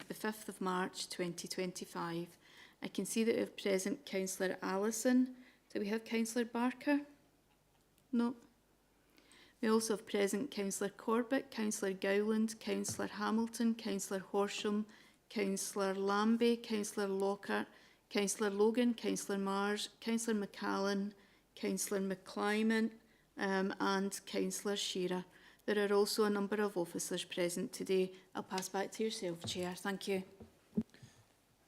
the 5th of March 2025. I can see that we have present Councillor Allison. Do we have Councillor Barker? No. We also have present Councillor Corbett, Councillor Gowland, Councillor Hamilton, Councillor Horsham, Councillor Lambie, Councillor Lockhart, Councillor Logan, Councillor Marsh, Councillor McCallan, Councillor McClyman and Councillor Shearer. There are also a number of officers present today. I'll pass back to yourself, Chair. Thank you.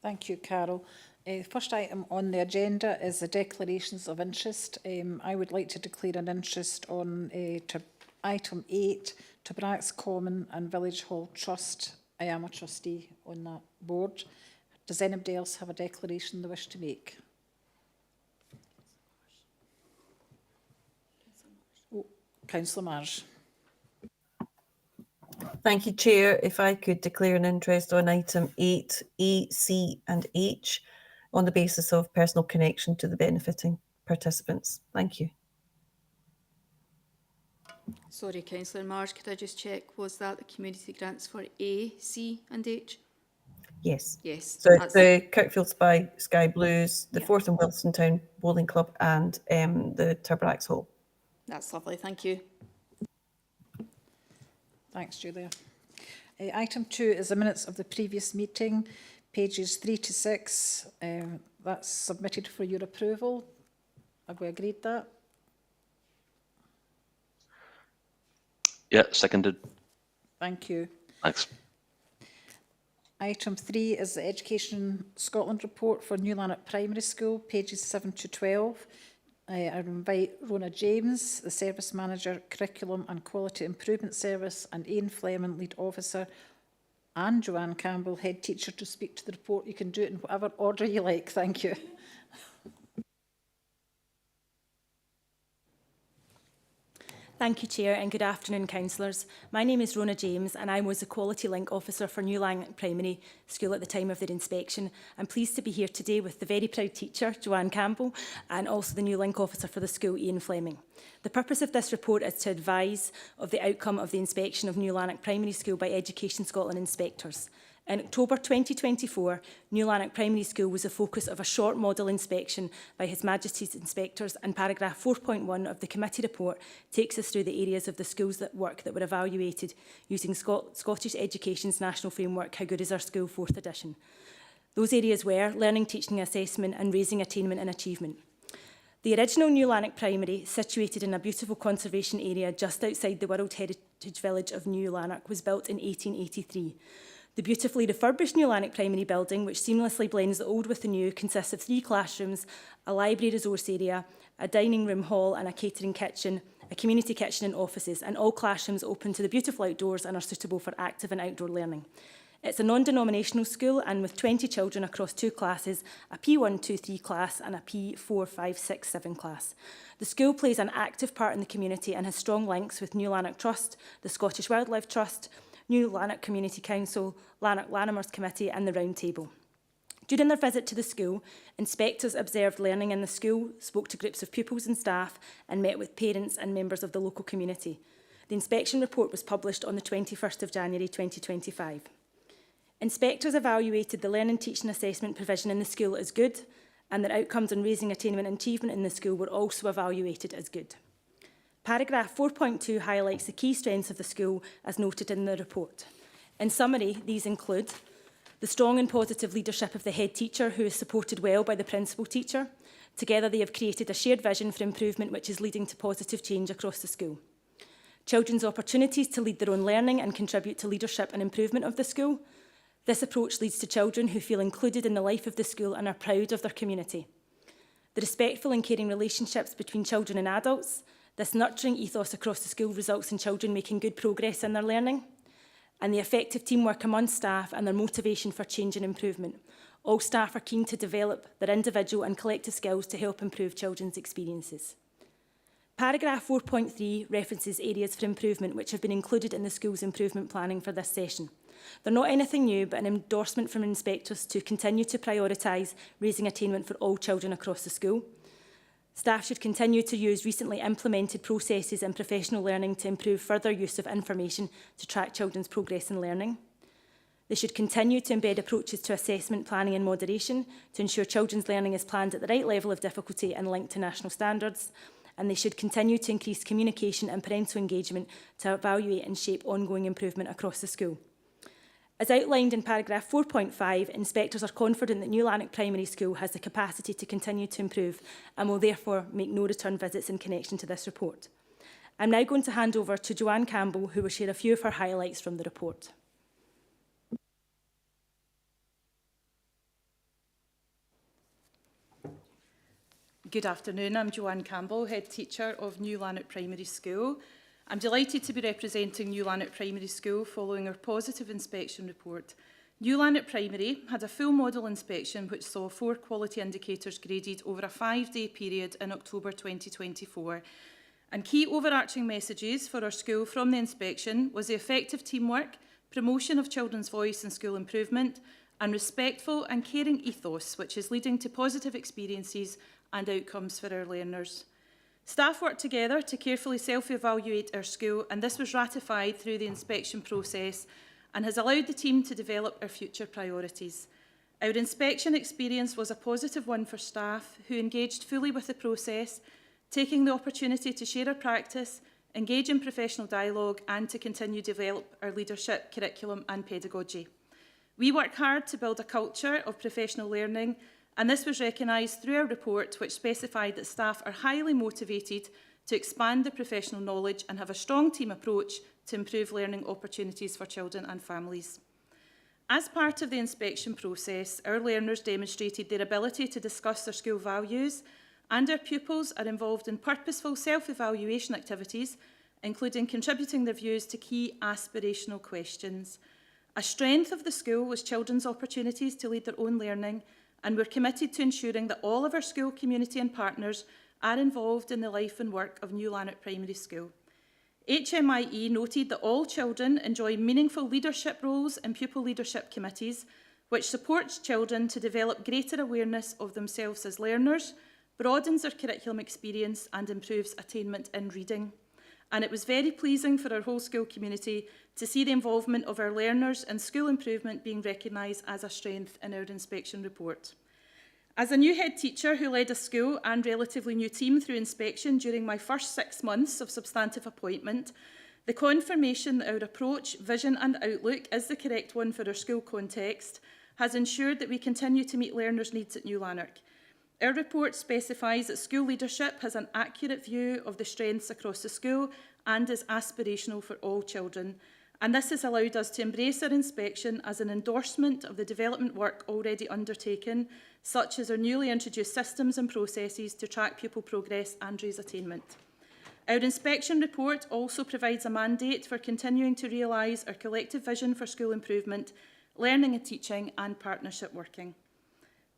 Thank you, Carol. The first item on the agenda is the declarations of interest. I would like to declare an interest on item 8, Tabracks Common and Village Hall Trust. I am a trustee on that board. Does anybody else have a declaration they wish to make? Oh, Councillor Marsh. Thank you, Chair. If I could declare an interest on item 8, A, C and H on the basis of personal connection to the benefiting participants. Thank you. Sorry, Councillor Marsh, could I just check, was that the community grants for A, C and H? Yes. Yes. So it's the Kirkfield Sky Blues, the 4th and Wilson Town Bowling Club and the Tabracks Hall. That's lovely, thank you. Thanks, Julia. Item 2 is the minutes of the previous meeting, pages 3 to 6. That's submitted for your approval. Have we agreed that? Yeah, seconded. Thank you. Thanks. Item 3 is the Education Scotland report for New Lanark Primary School, pages 7 to 12. I invite Rona James, the Service Manager, Curriculum and Quality Improvement Service, and Ian Fleming, Lead Officer, and Joanne Campbell, Head Teacher, to speak to the report. You can do it in whatever order you like. Thank you. Thank you, Chair, and good afternoon, councillors. My name is Rona James and I was the Quality Link Officer for New Lanark Primary School at the time of their inspection. I'm pleased to be here today with the very proud teacher, Joanne Campbell, and also the new Link Officer for the school, Ian Fleming. The purpose of this report is to advise of the outcome of the inspection of New Lanark Primary School by Education Scotland inspectors. In October 2024, New Lanark Primary School was the focus of a short model inspection by His Majesty's inspectors, and paragraph 4.1 of the committee report takes us through the areas of the school's work that were evaluated using Scottish Education's National Framework, How Good Is Our School, 4th edition. Those areas were learning, teaching, assessment and raising attainment and achievement. The original New Lanark Primary, situated in a beautiful conservation area just outside the World Heritage Village of New Lanark, was built in 1883. The beautifully refurbished New Lanark Primary building, which seamlessly blends the old with the new, consists of 3 classrooms, a library resource area, a dining room hall and a catering kitchen, a community kitchen and offices, and all classrooms open to the beautiful outdoors and are suitable for active and outdoor learning. It's a non-denominational school, and with 20 children across 2 classes, a P1, 2, 3 class and a P4, 5, 6, 7 class. The school plays an active part in the community and has strong links with New Lanark Trust, the Scottish Wildlife Trust, New Lanark Community Council, Lanark Lanimers Committee and the Round Table. During their visit to the school, inspectors observed learning in the school, spoke to groups of pupils and staff and met with parents and members of the local community. The inspection report was published on the 21st of January 2025. Inspectors evaluated the learning, teaching, assessment provision in the school as good, and their outcomes on raising attainment and achievement in the school were also evaluated as good. Paragraph 4.2 highlights the key strengths of the school as noted in the report. In summary, these include the strong and positive leadership of the head teacher, who is supported well by the principal teacher. Together they have created a shared vision for improvement which is leading to positive change across the school. Children's opportunities to lead their own learning and contribute to leadership and improvement of the school. This approach leads to children who feel included in the life of the school and are proud of their community. The respectful and caring relationships between children and adults. This nurturing ethos across the school results in children making good progress in their learning. And the effective teamwork among staff and their motivation for change and improvement. All staff are keen to develop their individual and collective skills to help improve children's experiences. Paragraph 4.3 references areas for improvement which have been included in the school's improvement planning for this session. They're not anything new, but an endorsement from inspectors to continue to prioritise raising attainment for all children across the school. Staff should continue to use recently implemented processes in professional learning to improve further use of information to track children's progress in learning. They should continue to embed approaches to assessment, planning and moderation to ensure children's learning is planned at the right level of difficulty and linked to national standards. And they should continue to increase communication and parental engagement to evaluate and shape ongoing improvement across the school. As outlined in paragraph 4.5, inspectors are confident that New Lanark Primary School has the capacity to continue to improve and will therefore make no return visits in connection to this report. I'm now going to hand over to Joanne Campbell, who will share a few of her highlights from the report. Good afternoon, I'm Joanne Campbell, Head Teacher of New Lanark Primary School. I'm delighted to be representing New Lanark Primary School following our positive inspection report. New Lanark Primary had a full model inspection which saw 4 quality indicators graded over a 5-day period in October 2024. And key overarching messages for our school from the inspection was the effective teamwork, promotion of children's voice and school improvement, and respectful and caring ethos, which is leading to positive experiences and outcomes for our learners. Staff worked together to carefully self-evaluate our school, and this was ratified through the inspection process and has allowed the team to develop our future priorities. Our inspection experience was a positive one for staff who engaged fully with the process, taking the opportunity to share our practice, engage in professional dialogue and to continue to develop our leadership, curriculum and pedagogy. We work hard to build a culture of professional learning, and this was recognised through our report, which specified that staff are highly motivated to expand their professional knowledge and have a strong team approach to improve learning opportunities for children and families. As part of the inspection process, our learners demonstrated their ability to discuss their school values, and our pupils are involved in purposeful self-evaluation activities, including contributing their views to key aspirational questions. A strength of the school was children's opportunities to lead their own learning, and we're committed to ensuring that all of our school community and partners are involved in the life and work of New Lanark Primary School. HMIE noted that all children enjoy meaningful leadership roles in pupil leadership committees, which supports children to develop greater awareness of themselves as learners, broadens their curriculum experience and improves attainment in reading. And it was very pleasing for our whole school community to see the involvement of our learners in school improvement being recognised as a strength in our inspection report. As a new head teacher who led a school and relatively new team through inspection during my first 6 months of substantive appointment, the confirmation that our approach, vision and outlook is the correct one for our school context has ensured that we continue to meet learners' needs at New Lanark. Our report specifies that school leadership has an accurate view of the strengths across the school and is aspirational for all children. And this has allowed us to embrace our inspection as an endorsement of the development work already undertaken, such as our newly introduced systems and processes to track pupil progress and raise attainment. Our inspection report also provides a mandate for continuing to realise our collective vision for school improvement, learning and teaching and partnership working.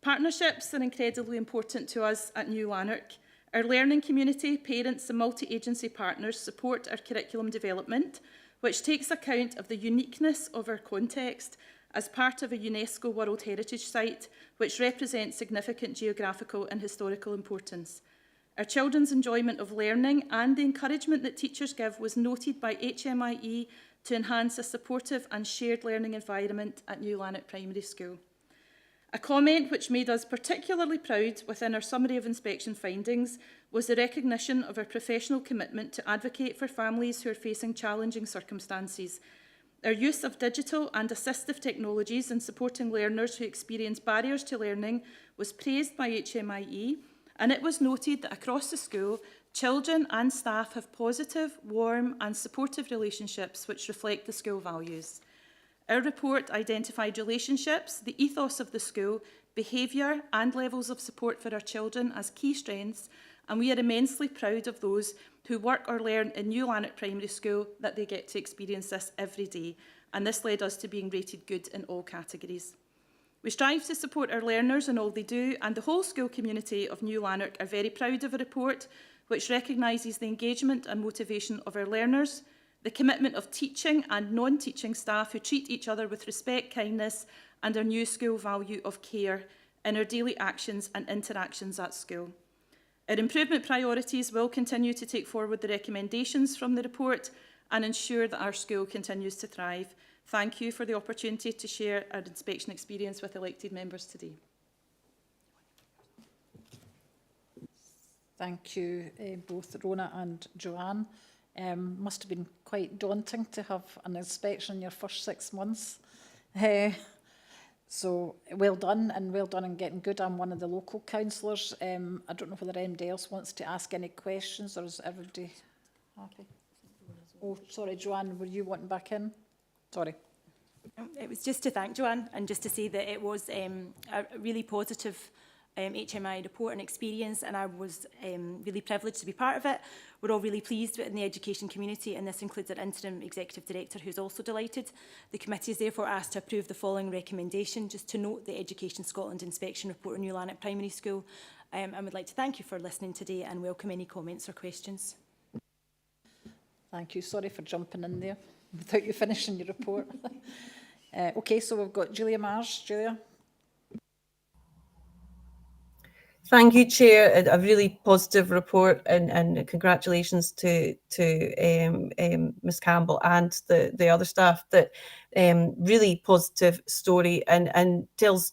Partnerships are incredibly important to us at New Lanark. Our learning community, parents and multi-agency partners support our curriculum development, which takes account of the uniqueness of our context as part of a UNESCO World Heritage Site, which represents significant geographical and historical importance. Our children's enjoyment of learning and the encouragement that teachers give was noted by HMIE to enhance a supportive and shared learning environment at New Lanark Primary School. A comment which made us particularly proud within our summary of inspection findings was the recognition of our professional commitment to advocate for families who are facing challenging circumstances. Our use of digital and assistive technologies in supporting learners who experience barriers to learning was praised by HMIE, and it was noted that across the school, children and staff have positive, warm and supportive relationships which reflect the school values. Our report identified relationships, the ethos of the school, behaviour and levels of support for our children as key strengths, and we are immensely proud of those who work or learn in New Lanark Primary School that they get to experience this every day, and this led us to being rated good in all categories. We strive to support our learners in all they do, and the whole school community of New Lanark are very proud of a report which recognises the engagement and motivation of our learners, the commitment of teaching and non-teaching staff who treat each other with respect, kindness, and our new school value of care in our daily actions and interactions at school. Our improvement priorities will continue to take forward the recommendations from the report and ensure that our school continues to thrive. Thank you for the opportunity to share our inspection experience with elected members today. Thank you, both Rona and Joanne. Must have been quite daunting to have an inspection in your first 6 months. So well done, and well done in getting good. I'm one of the local councillors. I don't know whether anybody else wants to ask any questions, or is everybody happy? Oh, sorry, Joanne, were you wanting back in? Sorry. It was just to thank Joanne and just to say that it was a really positive HMI report and experience, and I was really privileged to be part of it. We're all really pleased with it in the education community, and this includes our interim executive director, who's also delighted. The committee is therefore asked to approve the following recommendation, just to note the Education Scotland inspection report on New Lanark Primary School. And would like to thank you for listening today and welcome any comments or questions. Thank you. Sorry for jumping in there without you finishing your report. Okay, so we've got Julia Marsh. Julia. Thank you, Chair. A really positive report, and congratulations to Ms Campbell and the other staff. That really positive story, and tells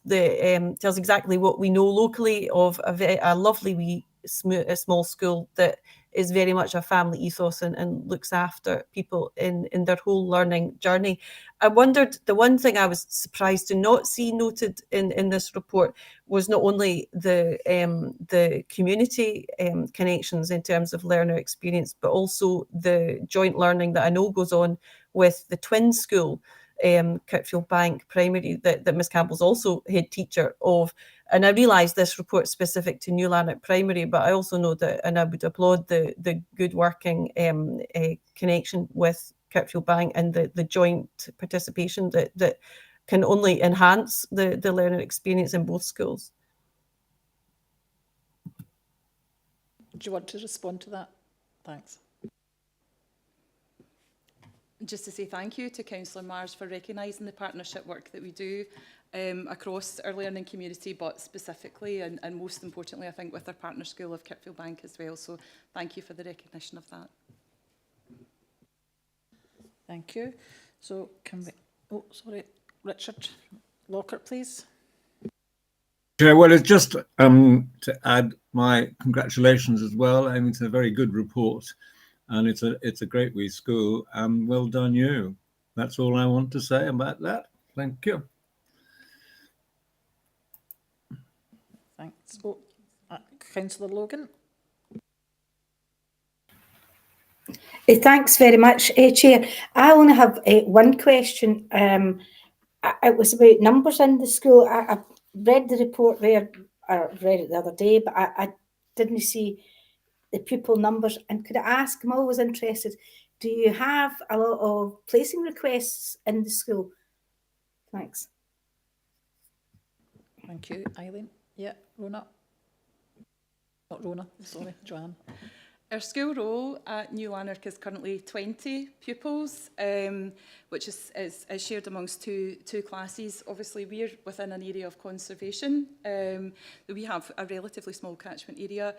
exactly what we know locally of a lovely wee small school that is very much a family ethos and looks after people in their whole learning journey. I wondered, the one thing I was surprised to not see noted in this report was not only the community connections in terms of learner experience, but also the joint learning that I know goes on with the twin school, Kirkfield Bank Primary, that Miss Campbell's also head teacher of. And I realise this report is specific to New Lanark Primary, but I also know that, and I would applaud the good working connection with Kirkfield Bank and the joint participation that can only enhance the learning experience in both schools. Do you want to respond to that? Thanks. Just to say thank you to Councillor Mars for recognising the partnership work that we do across our learning community, but specifically and most importantly, I think, with our partner school of Kirkfield Bank as well. So thank you for the recognition of that. Thank you. So can we, oh, sorry, Richard Lockhart, please. Chair, well, it's just to add my congratulations as well. I mean, it's a very good report, and it's a great wee school. Well done, you. That's all I want to say about that. Thank you. Thanks. Oh, Councillor Logan. Thanks very much, Chair. I only have one question. It was about numbers in the school. I read the report there, I read it the other day, but I didn't see the pupil numbers. And could I ask, I'm always interested, do you have a lot of placing requests in the school? Thanks. Thank you. Eileen. Yeah, Rona. Not Rona, sorry, Joanne. Our school roll at New Lanark is currently 20 pupils, which is shared amongst two classes. Obviously, we're within an area of conservation. We have a relatively small catchment area,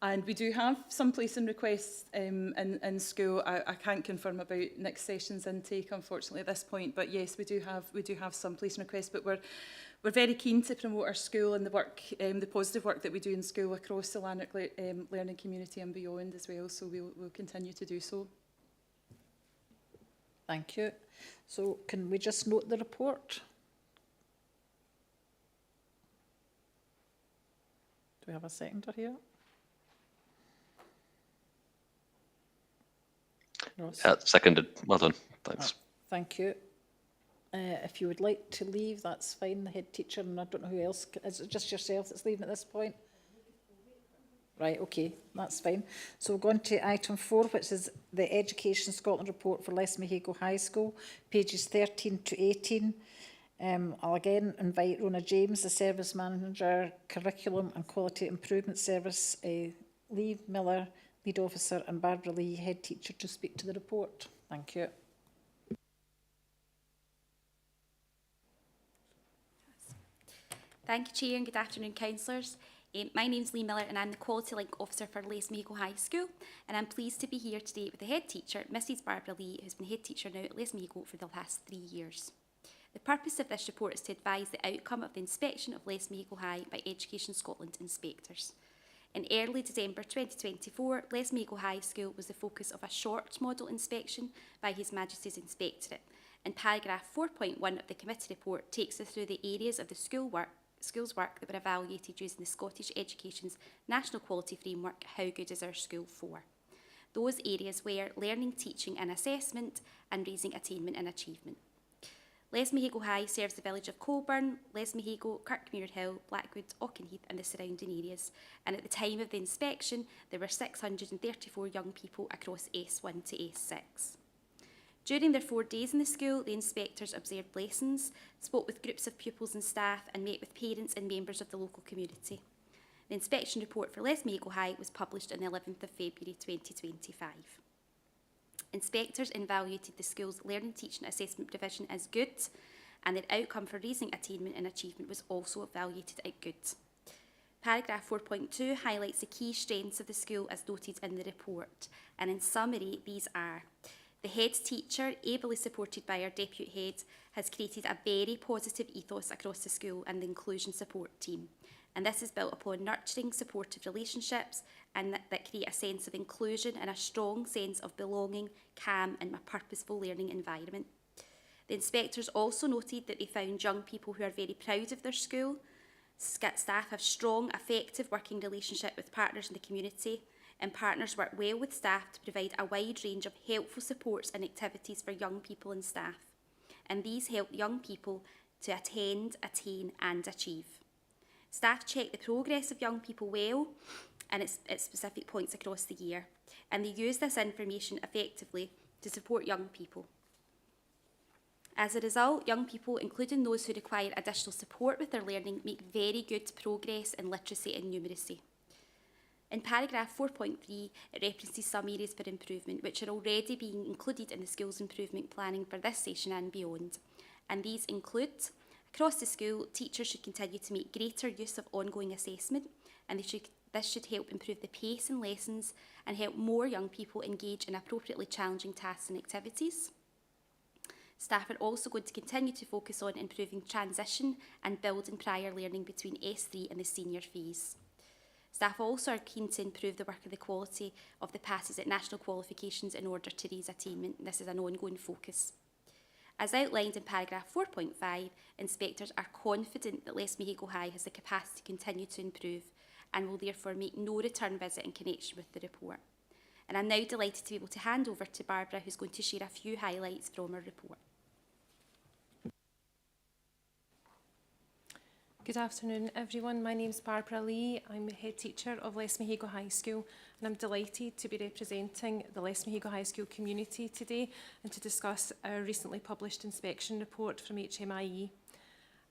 and we do have some placing requests in school. I can't confirm about next session's intake, unfortunately, at this point. But yes, we do have some placing requests. But we're very keen to promote our school and the work, the positive work that we do in school across the Lanark learning community and beyond as well. So we'll continue to do so. Thank you. So can we just note the report? Do we have a seconder here? Ross? Yeah, seconded. Well done. Thanks. Thank you. If you would like to leave, that's fine. The head teacher, and I don't know who else. Is it just yourself that's leaving at this point? Right, okay, that's fine. So we're going to item 4, which is the Education Scotland report for Lesmahago High School, pages 13 to 18. I'll again invite Rona James, the Service Manager, Curriculum and Quality Improvement Service, Lee Miller, Lead Officer, and Barbara Lee, Head Teacher, to speak to the report. Thank you. Thank you, Chair, and good afternoon, councillors. My name's Lee Miller and I'm the Quality Link Officer for Leesmahigo High School, and I'm pleased to be here today with the head teacher, Mrs Barbara Lee, who's been head teacher now at Leesmahigo for the past 3 years. The purpose of this report is to advise the outcome of the inspection of Leesmahigo High by Education Scotland inspectors. In early December 2024, Leesmahigo High School was the focus of a short model inspection by His Majesty's Inspectorate, and paragraph 4.1 of the committee report takes us through the areas of the school's work that were evaluated using the Scottish Education's National Quality Framework, How Good is Our School For? Those areas were learning, teaching and assessment, and raising attainment and achievement. Leesmahigo High serves the village of Colburn, Leesmahigo, Kirkmuir Hill, Blackwood, Auchenheath and the surrounding areas, and at the time of the inspection there were 634 young people across S1 to S6. During their 4 days in the school, the inspectors observed lessons, spoke with groups of pupils and staff and met with parents and members of the local community. The inspection report for Leesmahigo High was published on the 11th of February 2025. Inspectors evaluated the school's Learning, Teaching and Assessment division as good, and their outcome for raising attainment and achievement was also evaluated at good. Paragraph 4.2 highlights the key strengths of the school as noted in the report, and in summary these are: the head teacher, ably supported by our deputy head, has created a very positive ethos across the school and the inclusion support team. And this is built upon nurturing, supportive relationships and that create a sense of inclusion and a strong sense of belonging, calm and a purposeful learning environment. The inspectors also noted that they found young people who are very proud of their school. Staff have strong, effective working relationship with partners in the community, and partners work well with staff to provide a wide range of helpful supports and activities for young people and staff. And these help young people to attend, attain and achieve. Staff check the progress of young people well and at specific points across the year, and they use this information effectively to support young people. As a result, young people, including those who require additional support with their learning, make very good progress in literacy and numeracy. In paragraph 4.3, it references some areas for improvement which are already being included in the school's improvement planning for this session and beyond. And these include: across the school, teachers should continue to make greater use of ongoing assessment, and this should help improve the pace in lessons and help more young people engage in appropriately challenging tasks and activities. Staff are also going to continue to focus on improving transition and building prior learning between S3 and the senior phase. Staff also are keen to improve the work and the quality of the passes at national qualifications in order to raise attainment. This is an ongoing focus. As outlined in paragraph 4.5, inspectors are confident that Leesmahigo High has the capacity to continue to improve and will therefore make no return visit in connection with the report. And I'm now delighted to be able to hand over to Barbara, who's going to share a few highlights from her report. Good afternoon everyone, my name is Barbara Lee, I'm the head teacher of Leesmahigo High School and I'm delighted to be representing the Leesmahigo High School community today and to discuss our recently published inspection report from HMIE.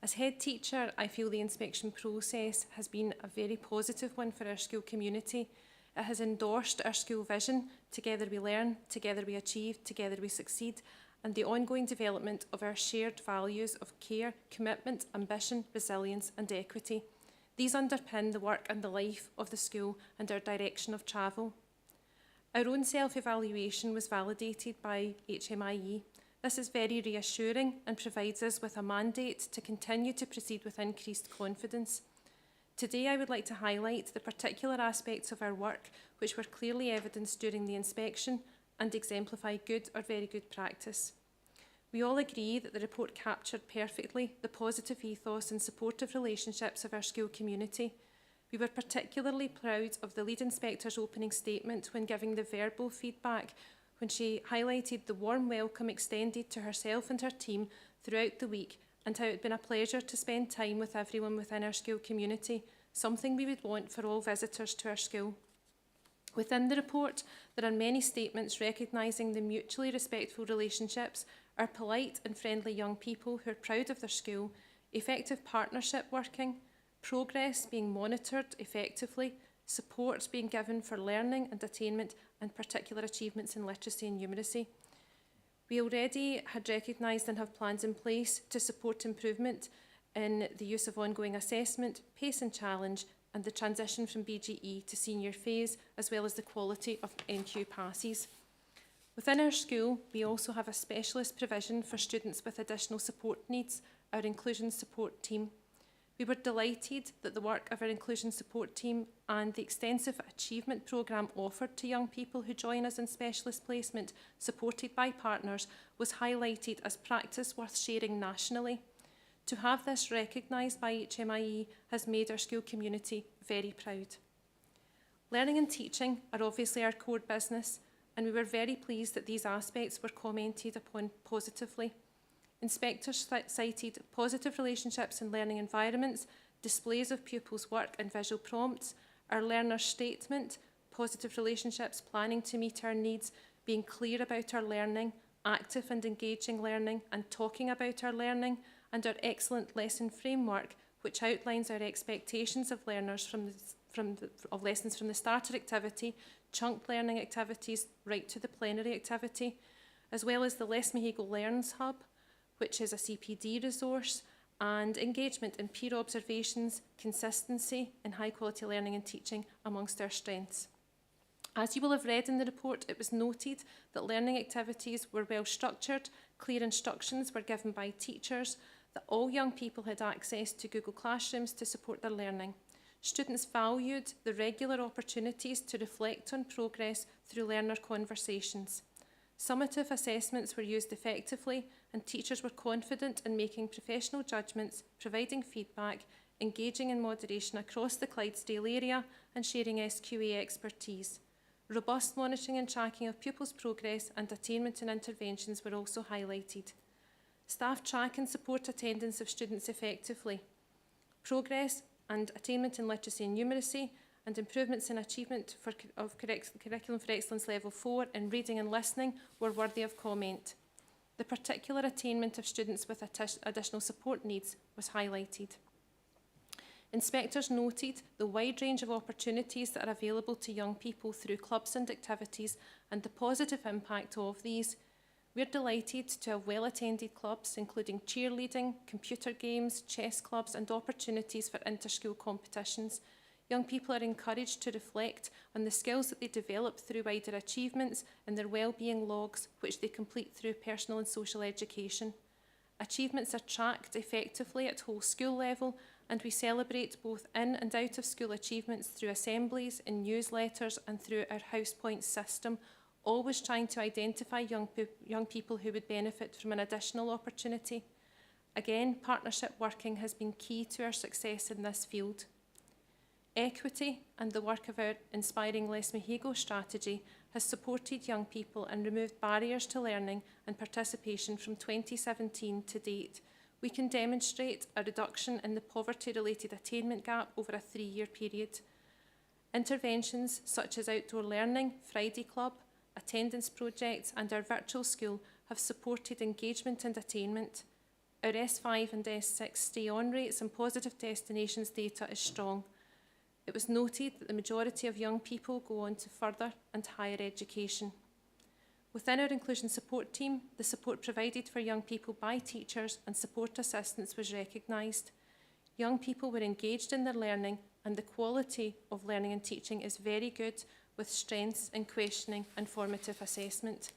As head teacher, I feel the inspection process has been a very positive one for our school community. It has endorsed our school vision, together we learn, together we achieve, together we succeed, and the ongoing development of our shared values of care, commitment, ambition, resilience and equity. These underpin the work and the life of the school and our direction of travel. Our own self-evaluation was validated by HMIE. This is very reassuring and provides us with a mandate to continue to proceed with increased confidence. Today I would like to highlight the particular aspects of our work which were clearly evidenced during the inspection and exemplify good or very good practice. We all agree that the report captured perfectly the positive ethos and supportive relationships of our school community. We were particularly proud of the lead inspector's opening statement when giving the verbal feedback, when she highlighted the warm welcome extended to herself and her team throughout the week and how it had been a pleasure to spend time with everyone within our school community, something we would want for all visitors to our school. Within the report, there are many statements recognising the mutually respectful relationships, our polite and friendly young people who are proud of their school, effective partnership working, progress being monitored effectively, support being given for learning and attainment and particular achievements in literacy and numeracy. We already had recognised and have plans in place to support improvement in the use of ongoing assessment, pace and challenge, and the transition from BGE to senior phase, as well as the quality of NQ passes. Within our school, we also have a specialist provision for students with additional support needs, our inclusion support team. We were delighted that the work of our inclusion support team and the extensive achievement programme offered to young people who join us in specialist placement, supported by partners, was highlighted as practice worth sharing nationally. To have this recognised by HMIE has made our school community very proud. Learning and teaching are obviously our core business, and we were very pleased that these aspects were commented upon positively. Inspectors cited positive relationships in learning environments, displays of pupils' work and visual prompts, our learner's statement, positive relationships planning to meet our needs, being clear about our learning, active and engaging learning, and talking about our learning, and our excellent lesson framework, which outlines our expectations of learners of lessons from the starter activity, chunked learning activities, right to the plenary activity, as well as the Les Mehigo Learns Hub, which is a CPD resource, and engagement in peer observations, consistency in high quality learning and teaching amongst our strengths. As you will have read in the report, it was noted that learning activities were well structured, clear instructions were given by teachers, that all young people had access to Google Classrooms to support their learning. Students valued the regular opportunities to reflect on progress through learner conversations. Summative assessments were used effectively, and teachers were confident in making professional judgments, providing feedback, engaging in moderation across the Clydesdale area, and sharing SQA expertise. Robust monitoring and tracking of pupils' progress and attainment and interventions were also highlighted. Staff track and support attendance of students effectively. Progress and attainment in literacy and numeracy, and improvements in achievement of Curriculum for Excellence Level 4 in reading and listening were worthy of comment. The particular attainment of students with additional support needs was highlighted. Inspectors noted the wide range of opportunities that are available to young people through clubs and activities and the positive impact of these. We're delighted to have well-attended clubs, including cheerleading, computer games, chess clubs, and opportunities for inter-school competitions. Young people are encouraged to reflect on the skills that they develop through wider achievements and their wellbeing logs, which they complete through personal and social education. Achievements are tracked effectively at whole school level, and we celebrate both in and out of school achievements through assemblies, in newsletters, and through our House Points system, always trying to identify young people who would benefit from an additional opportunity. Again, partnership working has been key to our success in this field. Equity and the work of our Inspiring Les Mehigo strategy has supported young people and removed barriers to learning and participation from 2017 to date. We can demonstrate a reduction in the poverty-related attainment gap over a 3-year period. Interventions such as outdoor learning, Friday Club, attendance projects and our virtual school have supported engagement and attainment. Our S5 and S6 stay-on rates and positive destinations data is strong. It was noted that the majority of young people go on to further and higher education. Within our inclusion support team, the support provided for young people by teachers and support assistants was recognised. Young people were engaged in their learning, and the quality of learning and teaching is very good, with strengths in questioning and formative assessment.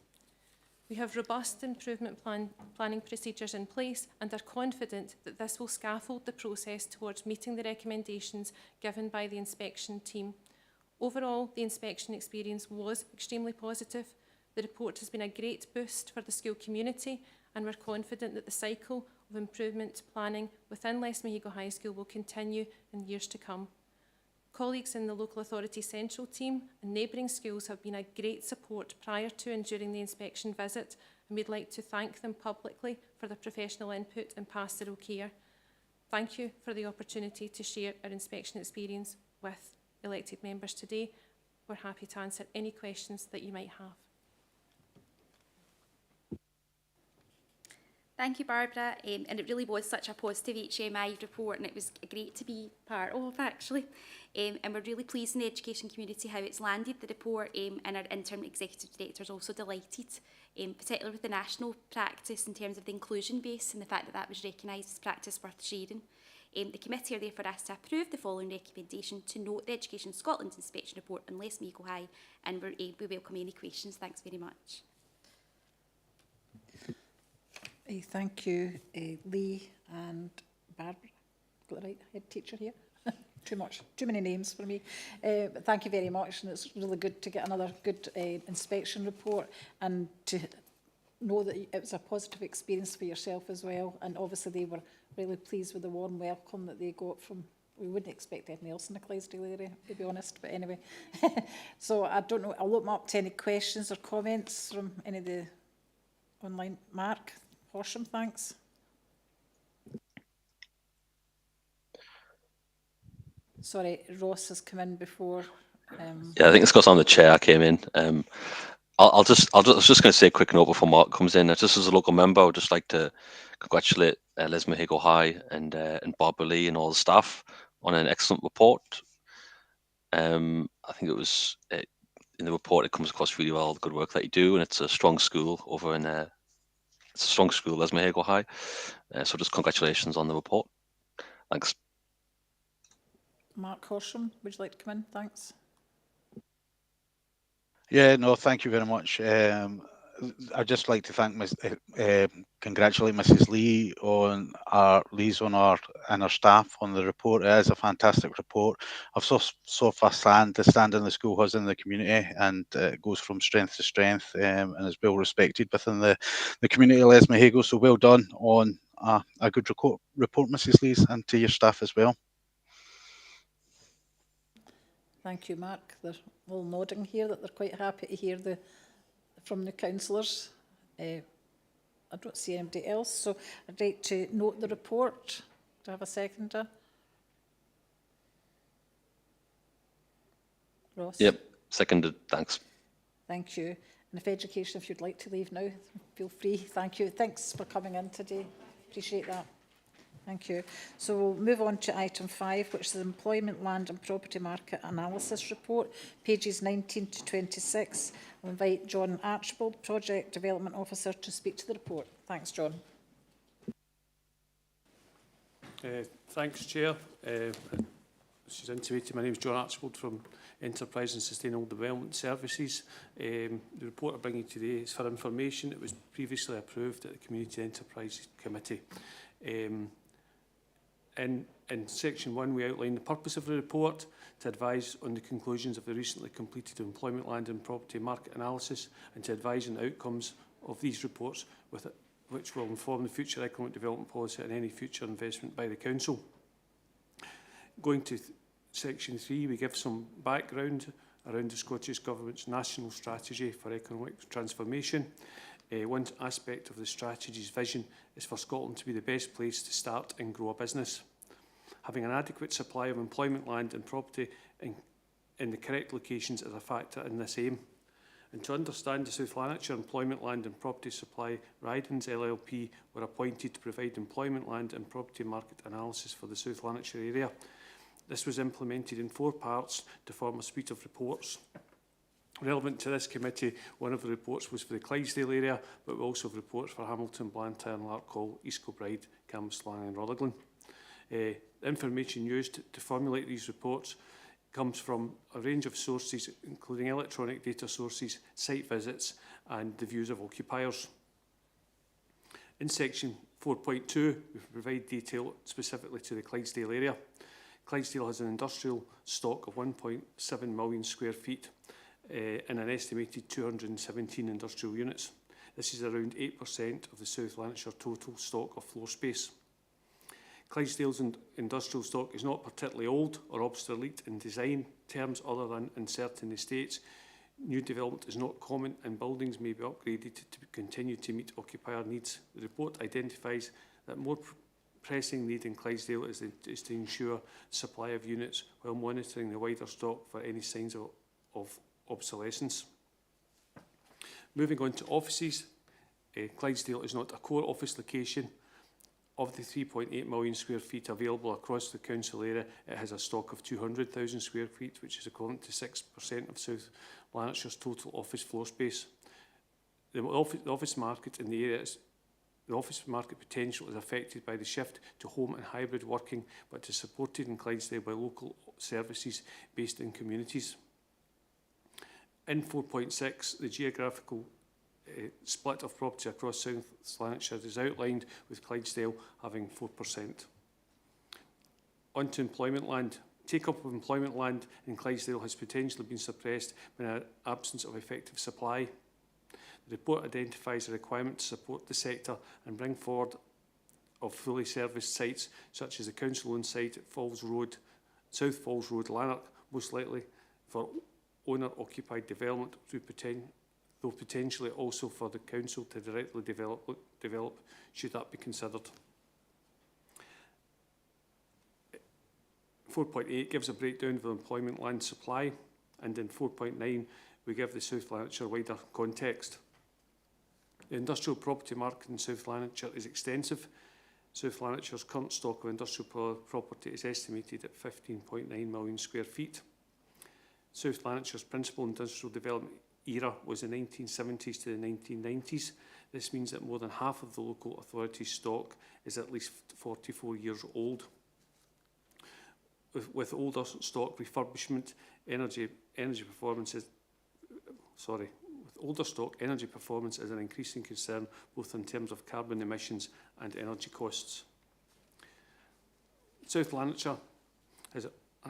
We have robust improvement planning procedures in place and are confident that this will scaffold the process towards meeting the recommendations given by the inspection team. Overall, the inspection experience was extremely positive. The report has been a great boost for the school community, and we're confident that the cycle of improvement planning within Les Mehigo High School will continue in years to come. Colleagues in the Local Authority Central team and neighbouring schools have been a great support prior to and during the inspection visit, and we'd like to thank them publicly for their professional input and pastoral care. Thank you for the opportunity to share our inspection experience with elected members today. We're happy to answer any questions that you might have. Thank you, Barbara. And it really was such a positive HMI report, and it was great to be part of, actually. And we're really pleased in the education community how it's landed, the report, and our interim executive director is also delighted, particularly with the national practice in terms of the inclusion base and the fact that that was recognised as practice worth sharing. The committee are therefore asked to approve the following recommendation: to note the Education Scotland's inspection report on Les Mago High, and we welcome any questions. Thanks very much. Thank you, Lee and Barbara. Got the right head teacher here? Too many names for me. But thank you very much, and it's really good to get another good inspection report, and to know that it was a positive experience for yourself as well. And obviously they were really pleased with the warm welcome that they got from, we wouldn't expect anything else in the Clydesdale area, to be honest, but anyway. So I don't know, I'll open up to any questions or comments from any of the online. Mark Horsham, thanks. Sorry, Ross has come in before. Yeah, I think it's because I'm the chair. I came in. I was just going to say a quick note before Mark comes in. Just as a local member, I would just like to congratulate Les Mago High and Barbara Lee and all the staff on an excellent report. I think it was in the report, it comes across really well the good work that you do, and it's a strong school over in it's a strong school, Les Mago High. So just congratulations on the report. Thanks. Mark Horsham, would you like to come in? Thanks. Yeah, no, thank you very much. I'd just like to congratulate Mrs. Lee on our and our staff on the report. It is a fantastic report. I've saw firsthand the standing the school has in the community, and it goes from strength to strength, and is well respected within the community of Les Mago. So well done on a good report, Mrs. Lee, and to your staff as well. Thank you, Mark. They're all nodding here that they're quite happy to hear from the councillors. I don't see anybody else, so I'd like to note the report. Do I have a seconder? Ross? Yep, seconded. Thanks. Thank you. And if education, if you'd like to leave now, feel free. Thank you. Thanks for coming in today. Appreciate that. Thank you. So we'll move on to item 5, which is the Employment, Land and Property Market Analysis Report, pages 19 to 26. I'll invite John Archibald, Project Development Officer, to speak to the report. Thanks, John. Thanks, Chair. This is intimated. My name is John Archibald from Enterprise and Sustainable Development Services. The report I'm bringing today is for information. It was previously approved at the Community Enterprise Committee. In section 1, we outline the purpose of the report: to advise on the conclusions of the recently completed employment, land and property market analysis, and to advise on the outcomes of these reports, which will inform the future economic development policy and any future investment by the Council. Going to section 3, we give some background around the Scottish Government's national strategy for economic transformation. One aspect of the strategy's vision is for Scotland to be the best place to start and grow a business. Having an adequate supply of employment, land and property in the correct locations is a factor in this aim. And to understand the South Lanarkshire Employment, Land and Property Supply, Ridings LLP were appointed to provide employment, land and property market analysis for the South Lanarkshire area. This was implemented in 4 parts to form a suite of reports. Relevant to this committee, one of the reports was for the Clydesdale area, but we also have reports for Hamilton, Blantyre, Larkhall, East Kilbride, Cambuslang and Rutherglen. The information used to formulate these reports comes from a range of sources, including electronic data sources, site visits and the views of occupiers. In section 4.2, we provide detail specifically to the Clydesdale area. Clydesdale has an industrial stock of 1.7 million square feet in an estimated 217 industrial units. This is around 8% of the South Lanarkshire total stock of floor space. Clydesdale's industrial stock is not particularly old or obsolete in design terms other than in certain estates. New development is not common and buildings may be upgraded to continue to meet occupier needs. The report identifies that more pressing need in Clydesdale is to ensure supply of units while monitoring the wider stock for any signs of obsolescence. Moving on to offices, Clydesdale is not a core office location. Of the 3.8 million square feet available across the council area, it has a stock of 200,000 square feet, which is equivalent to 6% of South Lanarkshire's total office floor space. The office market in the area the office market potential is affected by the shift to home and hybrid working, but is supported in Clydesdale by local services based in communities. In 4.6, the geographical split of property across South Lanarkshire is outlined, with Clydesdale having 4%. On to employment land. Take-up of employment land in Clydesdale has potentially been suppressed by an absence of effective supply. The report identifies a requirement to support the sector and bring forward of fully serviced sites, such as the council-owned site at Falls Road, South Falls Road, Lanark, most likely for owner-occupied development, though potentially also for the council to directly develop should that be considered. 4.8 gives a breakdown of the employment land supply, and in 4.9 we give the South Lanarkshire wider context. The industrial property market in South Lanarkshire is extensive. South Lanarkshire's current stock of industrial property is estimated at 15.9 million square feet. South Lanarkshire's principal industrial development era was the 1970s to the 1990s. This means that more than half of the local authority's stock is at least 44 years old. With older stock refurbishment, energy performance is an increasing concern, both in terms of carbon emissions and energy costs. South Lanarkshire has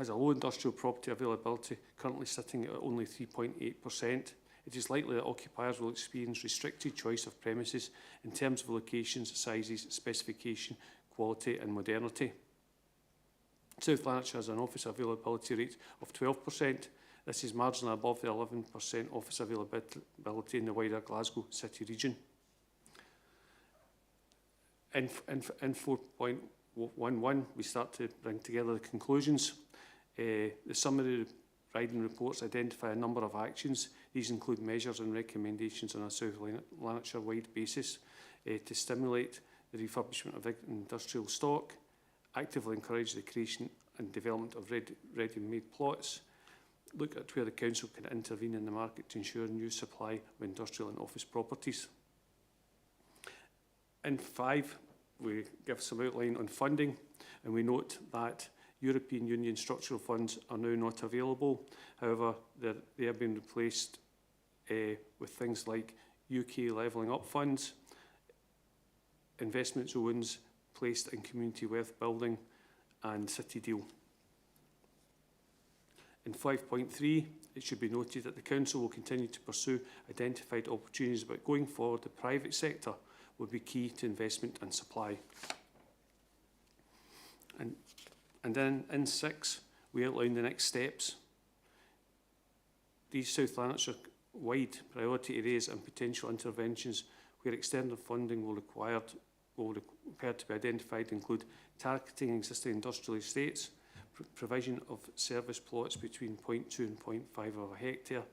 a low industrial property availability, currently sitting at only 3.8%. It is likely that occupiers will experience restricted choice of premises in terms of locations, sizes, specification, quality and modernity. South Lanarkshire has an office availability rate of 12%. This is marginally above the 11% office availability in the wider Glasgow city region. In 4.11, we start to bring together the conclusions. The summary riding reports identify a number of actions. These include measures and recommendations on a South Lanarkshire-wide basis to stimulate the refurbishment of industrial stock, actively encourage the creation and development of ready-made plots, look at where the council can intervene in the market to ensure new supply of industrial and office properties. In 5, we give some outline on funding, and we note that European Union structural funds are now not available. However, they have been replaced with things like UK levelling up funds, investment zones placed in community wealth building and city deal. In 5.3, it should be noted that the council will continue to pursue identified opportunities, but going forward, the private sector will be key to investment and supply. And then in 6, we outline the next steps. These South Lanarkshire-wide priority areas and potential interventions where external funding will require to be identified include targeting existing industrial estates, provision of service plots between 0.2 and 0.5 of a hectare,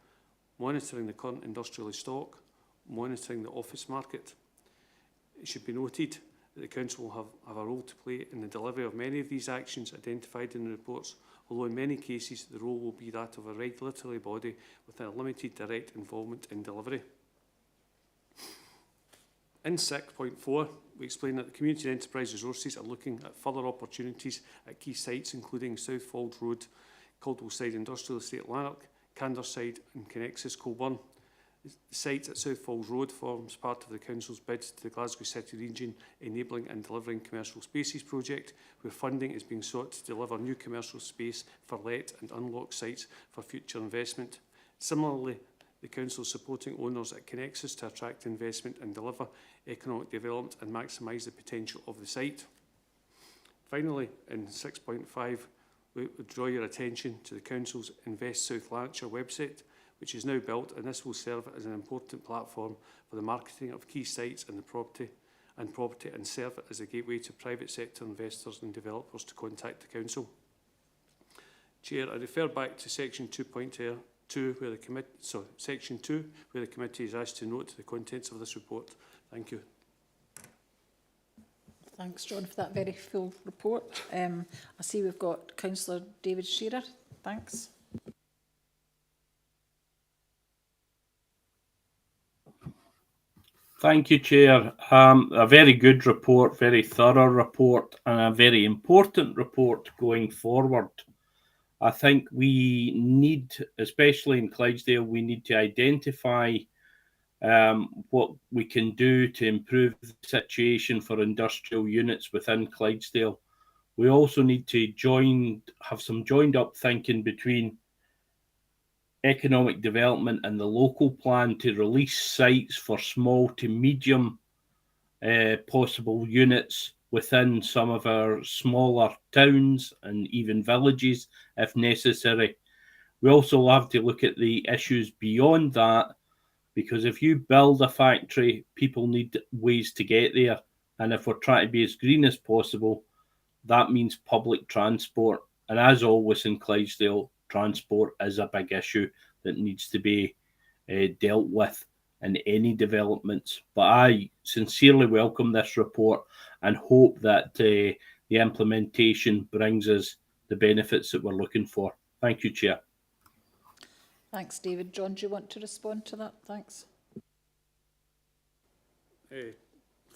monitoring the current industrial stock, monitoring the office market. It should be noted that the council will have a role to play in the delivery of many of these actions identified in the reports, although in many cases the role will be that of a regulatory body with a limited direct involvement in delivery. In 6.4, we explain that the community and enterprise resources are looking at further opportunities at key sites, including South Falls Road, Caldwellside Industrial Estate Lanark, Canderside and Connexus Colburn. The site at South Falls Road forms part of the council's bid to the Glasgow City region Enabling and Delivering Commercial Spaces project, where funding is being sought to deliver new commercial space for let and unlock sites for future investment. Similarly, the council is supporting owners at Connexus to attract investment and deliver economic development and maximise the potential of the site. Finally, in 6.5, we draw your attention to the council's Invest South Lanarkshire website, which is now built, and this will serve as an important platform for the marketing of key sites and property and serve as a gateway to private sector investors and developers to contact the council. Chair, I refer back to section 2.2 where the committee is asked to note the contents of this report. Thank you. Thanks, John, for that very full report. I see we've got Councillor David Shearer. Thanks. Thank you, Chair. A very good report, very thorough report, and a very important report going forward. I think we need, especially in Clydesdale, we need to identify what we can do to improve the situation for industrial units within Clydesdale. We also need to have some joined up thinking between economic development and the local plan to release sites for small to medium possible units within some of our smaller towns and even villages if necessary. We also have to look at the issues beyond that, because if you build a factory, people need ways to get there. And if we're trying to be as green as possible, that means public transport. And as always in Clydesdale, transport is a big issue that needs to be dealt with in any developments. But I sincerely welcome this report and hope that the implementation brings us the benefits that we're looking for. Thank you, Chair. Thanks, David. John, do you want to respond to that? Thanks.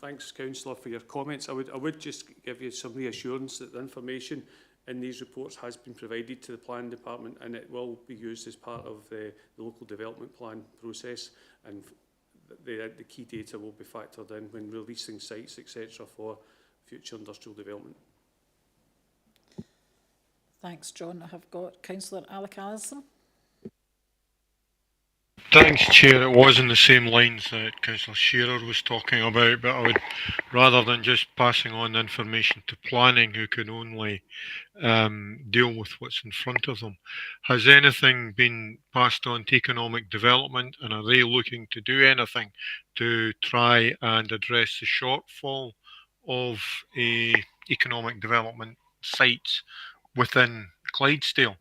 Thanks, Councillor, for your comments. I would just give you some reassurance that the information in these reports has been provided to the Planning Department, and it will be used as part of the local development plan process, and the key data will be factored in when releasing sites, etc., for future industrial development. Thanks, John. I have got Councillor Alec Allison. Thanks, Chair. It was in the same lines that Councillor Shearer was talking about, but I would, rather than just passing on information to planning, who can only deal with what's in front of them, has anything been passed on to economic development, and are they looking to do anything to try and address the shortfall of economic development sites within Clydesdale?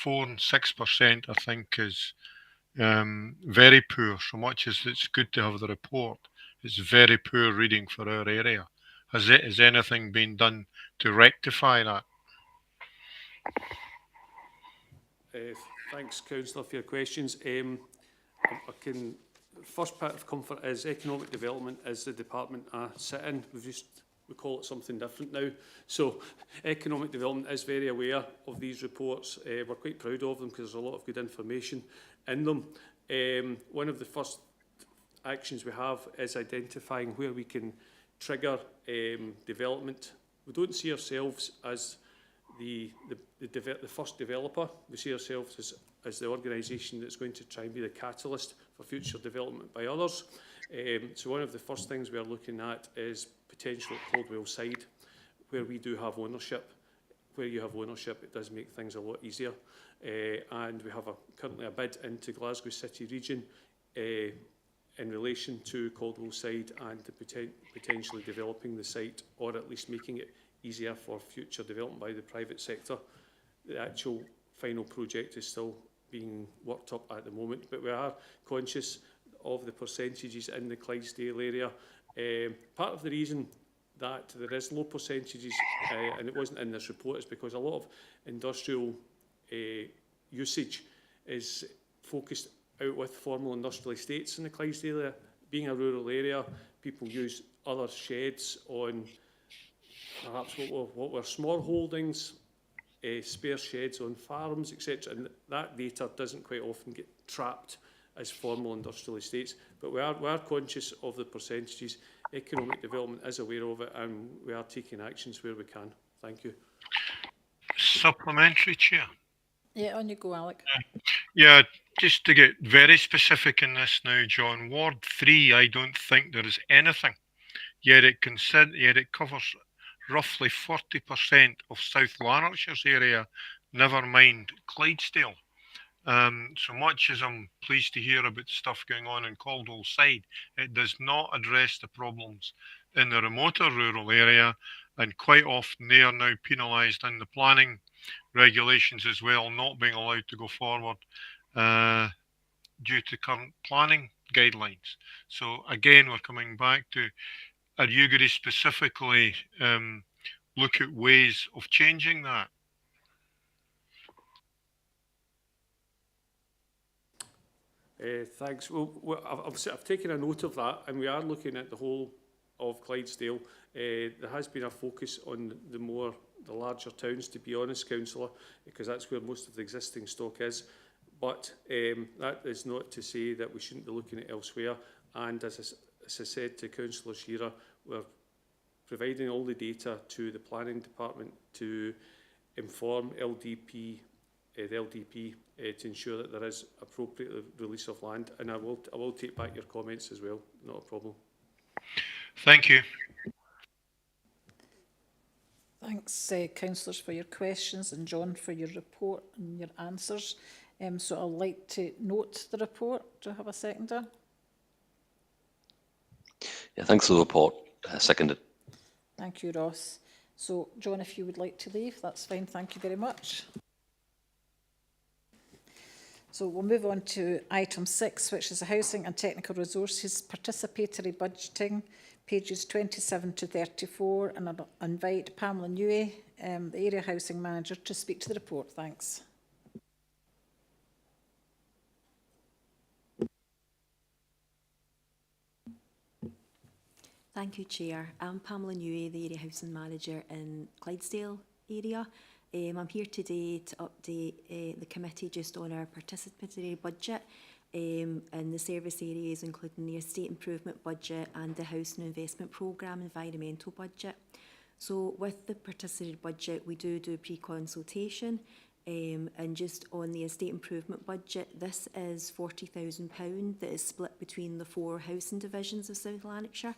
4 and 6%, I think, is very poor. So much as it's good to have the report, it's very poor reading for our area. Has anything been done to rectify that? Thanks, Councillor, for your questions. First part of comfort is economic development is the department I sit in. We call it something different now. So economic development is very aware of these reports. We're quite proud of them because there's a lot of good information in them. One of the first actions we have is identifying where we can trigger development. We don't see ourselves as the first developer. We see ourselves as the organisation that's going to try and be the catalyst for future development by others. So one of the first things we are looking at is potential at Caldwell Side, where we do have ownership. Where you have ownership, it does make things a lot easier. And we have currently a bid into Glasgow City region in relation to Caldwell Side and potentially developing the site, or at least making it easier for future development by the private sector. The actual final project is still being worked up at the moment, but we are conscious of the percentages in the Clydesdale area. Part of the reason that there is low percentages, and it wasn't in this report, is because a lot of industrial usage is focused out with formal industrial estates in the Clydesdale area. Being a rural area, people use other sheds on perhaps what were small holdings, spare sheds on farms, etc. And that data doesn't quite often get trapped as formal industrial estates. But we are conscious of the percentages. Economic development is aware of it, and we are taking actions where we can. Thank you. Supplementary, Chair. Yeah, on you go, Alec. Yeah, just to get very specific in this now, John. Ward 3, I don't think there is anything. Yet it covers roughly 40% of South Lanarkshire's area, never mind Clydesdale. So much as I'm pleased to hear about stuff going on in Caldwell Side, it does not address the problems in the remoter rural area, and quite often they are now penalised in the planning regulations as well, not being allowed to go forward due to current planning guidelines. So again, we're coming back to, are you going to specifically look at ways of changing that? Thanks. Well, I've taken a note of that, and we are looking at the whole of Clydesdale. There has been a focus on the larger towns, to be honest, Councillor, because that's where most of the existing stock is. But that is not to say that we shouldn't be looking at elsewhere. And as I said to Councillor Shearer, we're providing all the data to the planning department to inform LDP, the LDP, to ensure that there is appropriate release of land. And I will take back your comments as well. Not a problem. Thank you. Thanks, councillors, for your questions, and John for your report and your answers. So I'd like to note the report. Do I have a seconder? Yeah, thanks for the report. Seconded. Thank you, Ross. So, John, if you would like to leave, that's fine. Thank you very much. So we'll move on to item 6, which is the Housing and Technical Resources Participatory Budgeting, pages 27 to 34, and I'll invite Pamela Newey, the Area Housing Manager, to speak to the report. Thanks. Thank you, Chair. I'm Pamela Newey, the Area Housing Manager in Clydesdale area. I'm here today to update the committee just on our participatory budget and the service areas, including the estate improvement budget and the housing investment programme environmental budget. So with the participatory budget, we do pre-consultation, and just on the estate improvement budget, this is £40,000 that is split between the 4 housing divisions of South Lanarkshire.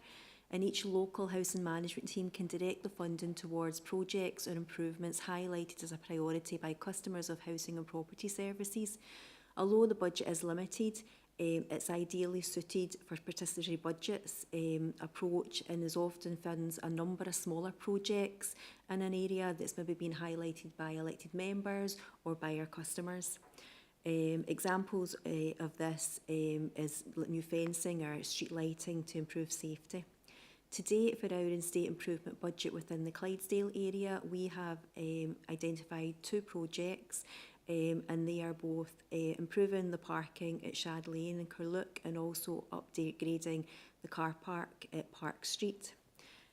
And each local housing management team can direct the funding towards projects or improvements highlighted as a priority by customers of housing and property services. Although the budget is limited, it's ideally suited for participatory budgets approach, and is often funds a number of smaller projects in an area that's maybe been highlighted by elected members or by our customers. Examples of this is new fencing or street lighting to improve safety. To date, for our estate improvement budget within the Clydesdale area, we have identified 2 projects, and they are both improving the parking at Shad Lane and Curluke, and also upgrading the car park at Park Street.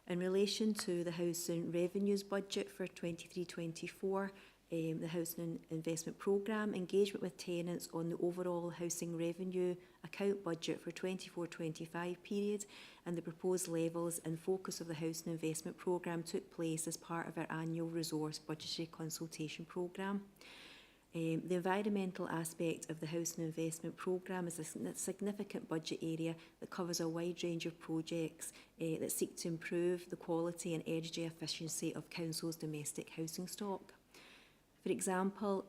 In relation to the housing revenues budget for 23-24, the Housing Investment Programme, engagement with tenants on the overall housing revenue account budget for 24-25 period, and the proposed levels and focus of the Housing Investment Programme took place as part of our annual resource budgetary consultation programme. The environmental aspect of the Housing Investment Programme is a significant budget area that covers a wide range of projects that seek to improve the quality and energy efficiency of councils' domestic housing stock. For example,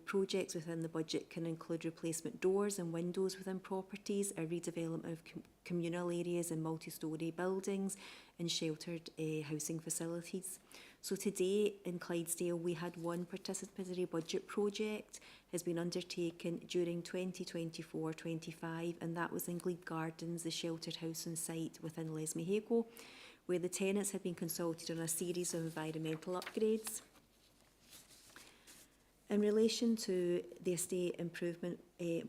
projects within the budget can include replacement doors and windows within properties, a redevelopment of communal areas and multi-storey buildings, and sheltered housing facilities. So today in Clydesdale, we had 1 participatory budget project has been undertaken during 2024-25, and that was in Glebe Gardens, the sheltered housing site within Lesmahago, where the tenants had been consulted on a series of environmental upgrades. In relation to the estate improvement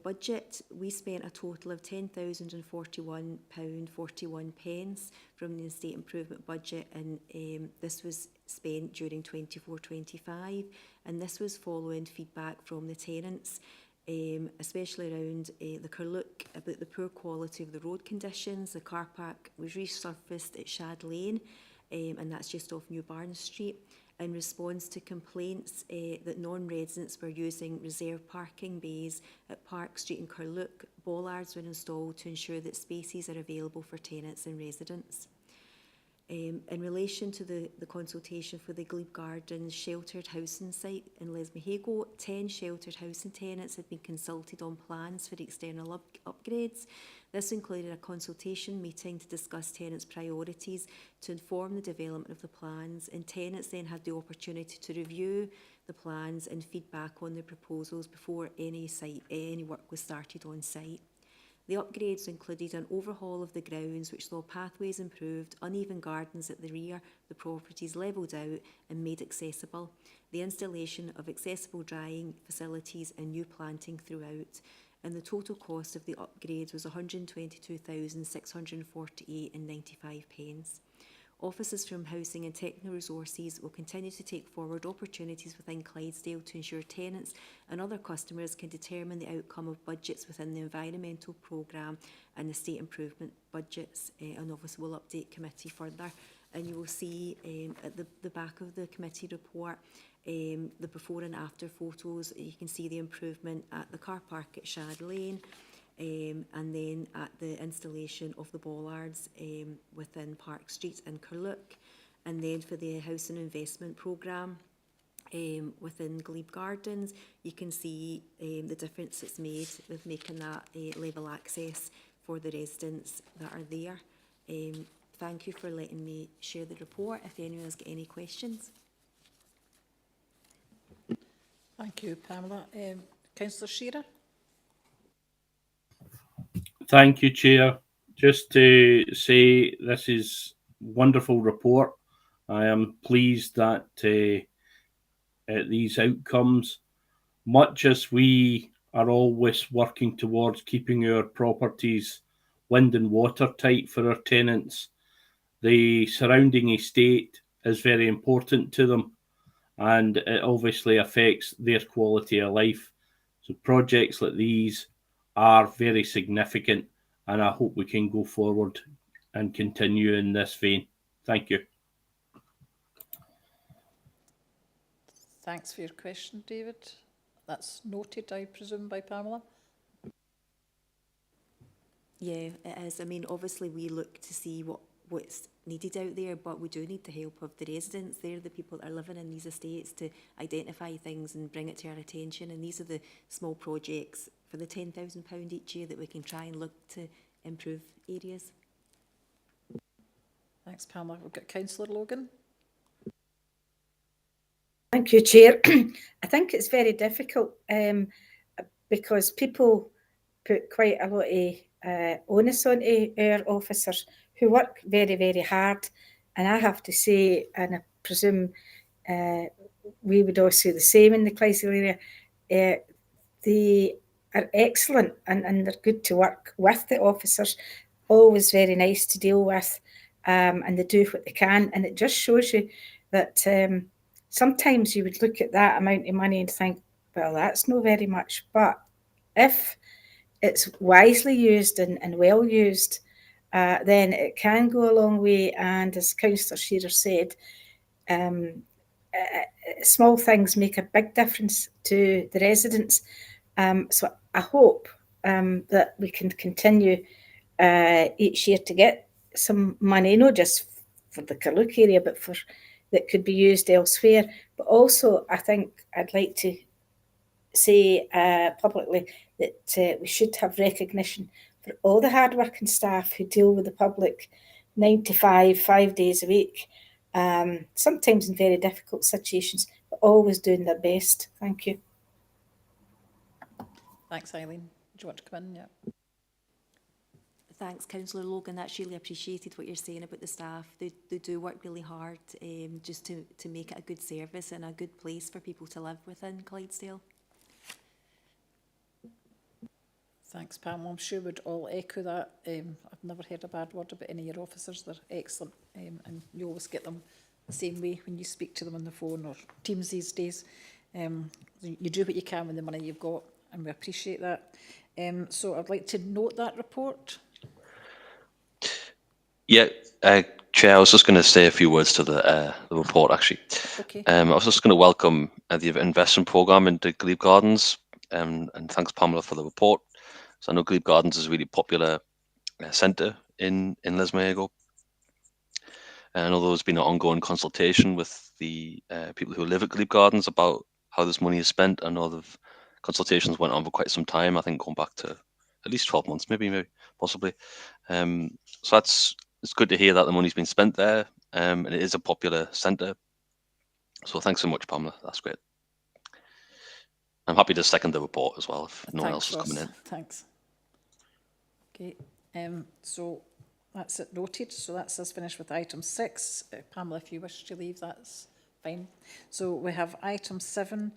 budget, we spent a total of £10,041.41 from the estate improvement budget, and this was spent during 24-25, and this was following feedback from the tenants, especially around the Curluke, about the poor quality of the road conditions. The car park was resurfaced at Shad Lane, and that's just off New Barnes Street, in response to complaints that non-residents were using reserved parking bays at Park Street and Curluke. Bollards were installed to ensure that spaces are available for tenants and residents. In relation to the consultation for the Glebe Gardens sheltered housing site in Lesmahago, 10 sheltered housing tenants had been consulted on plans for external upgrades. This included a consultation meeting to discuss tenants' priorities to inform the development of the plans, and tenants then had the opportunity to review the plans and feedback on the proposals before any work was started on site. The upgrades included an overhaul of the grounds, which saw pathways improved, uneven gardens at the rear, the properties levelled out and made accessible, the installation of accessible drying facilities and new planting throughout, and the total cost of the upgrades was £122,648.95. Officers from Housing and Technical Resources will continue to take forward opportunities within Clydesdale to ensure tenants and other customers can determine the outcome of budgets within the environmental programme and estate improvement budgets. And obviously we'll update committee further. And you will see at the back of the committee report the before and after photos. You can see the improvement at the car park at Shad Lane. And then at the installation of the bollards within Park Street and Carluke, and then for the housing investment programme within Glebe Gardens, you can see the difference it's made with making that level access for the residents that are there. Thank you for letting me share the report. If anyone has got any questions. Thank you, Pamela. Councillor Shearer. Thank you, Chair. Just to say this is wonderful report. I am pleased that at these outcomes, much as we are always working towards keeping our properties wind and watertight for our tenants, the surrounding estate is very important to them, and it obviously affects their quality of life. So projects like these are very significant, and I hope we can go forward and continue in this vein. Thank you. Thanks for your question, David. That's noted, I presume, by Pamela. Yeah, it is. I mean, obviously we look to see what's needed out there, but we do need the help of the residents. They're the people that are living in these estates to identify things and bring it to our attention. And these are the small projects for the £10,000 each year that we can try and look to improve areas. Thanks, Pamela. We've got Councillor Logan. Thank you, Chair. I think it's very difficult because people put quite a lot of onus on our officers who work very, very hard. And I have to say, and I presume we would all say the same in the Clydesdale area, they are excellent and they're good to work with the officers, always very nice to deal with, and they do what they can. And it just shows you that sometimes you would look at that amount of money and think, well, that's not very much. But if it's wisely used and well used, then it can go a long way. And as Councillor Shearer said, small things make a big difference to the residents. So I hope that we can continue each year to get some money, not just for the Carluke area, but for that could be used elsewhere. But also, I think I'd like to say publicly that we should have recognition for all the hard-working staff who deal with the public 9 to 5, 5 days a week, sometimes in very difficult situations, but always doing their best. Thank you. Thanks, Eileen. Do you want to come in? Yeah. Thanks, Councillor Logan. That's really appreciated what you're saying about the staff. They do work really hard just to make it a good service and a good place for people to live within Clydesdale. Thanks, Pam. I'm sure we'd all echo that. I've never heard a bad word about any of your officers. They're excellent, and you always get them the same way when you speak to them on the phone or Teams these days. You do what you can with the money you've got, and we appreciate that. So I'd like to note that report. Yeah, Chair, I was just going to say a few words to the report, actually. Okay. I was just going to welcome the investment programme into Glebe Gardens, and thanks, Pamela, for the report. So I know Glebe Gardens is a really popular centre in Lesmahago. And I know there's been an ongoing consultation with the people who live at Glebe Gardens about how this money is spent. I know the consultations went on for quite some time, I think going back to at least 12 months, maybe possibly. So it's good to hear that the money's been spent there, and it is a popular centre. So thanks so much, Pamela. That's great. I'm happy to second the report as well if no one else is coming in. Thanks. Okay, so that's it noted. So that's us finished with item 6. Pamela, if you wish to leave, that's fine. So we have item 7,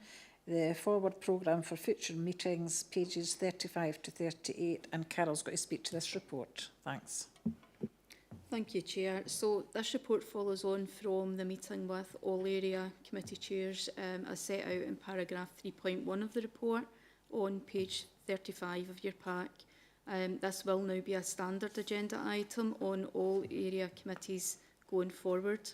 the forward programme for future meetings, pages 35 to 38, and Carol's got to speak to this report. Thanks. Thank you, Chair. So this report follows on from the meeting with all area committee chairs as set out in paragraph 3.1 of the report on page 35 of your pack. This will now be a standard agenda item on all area committees going forward.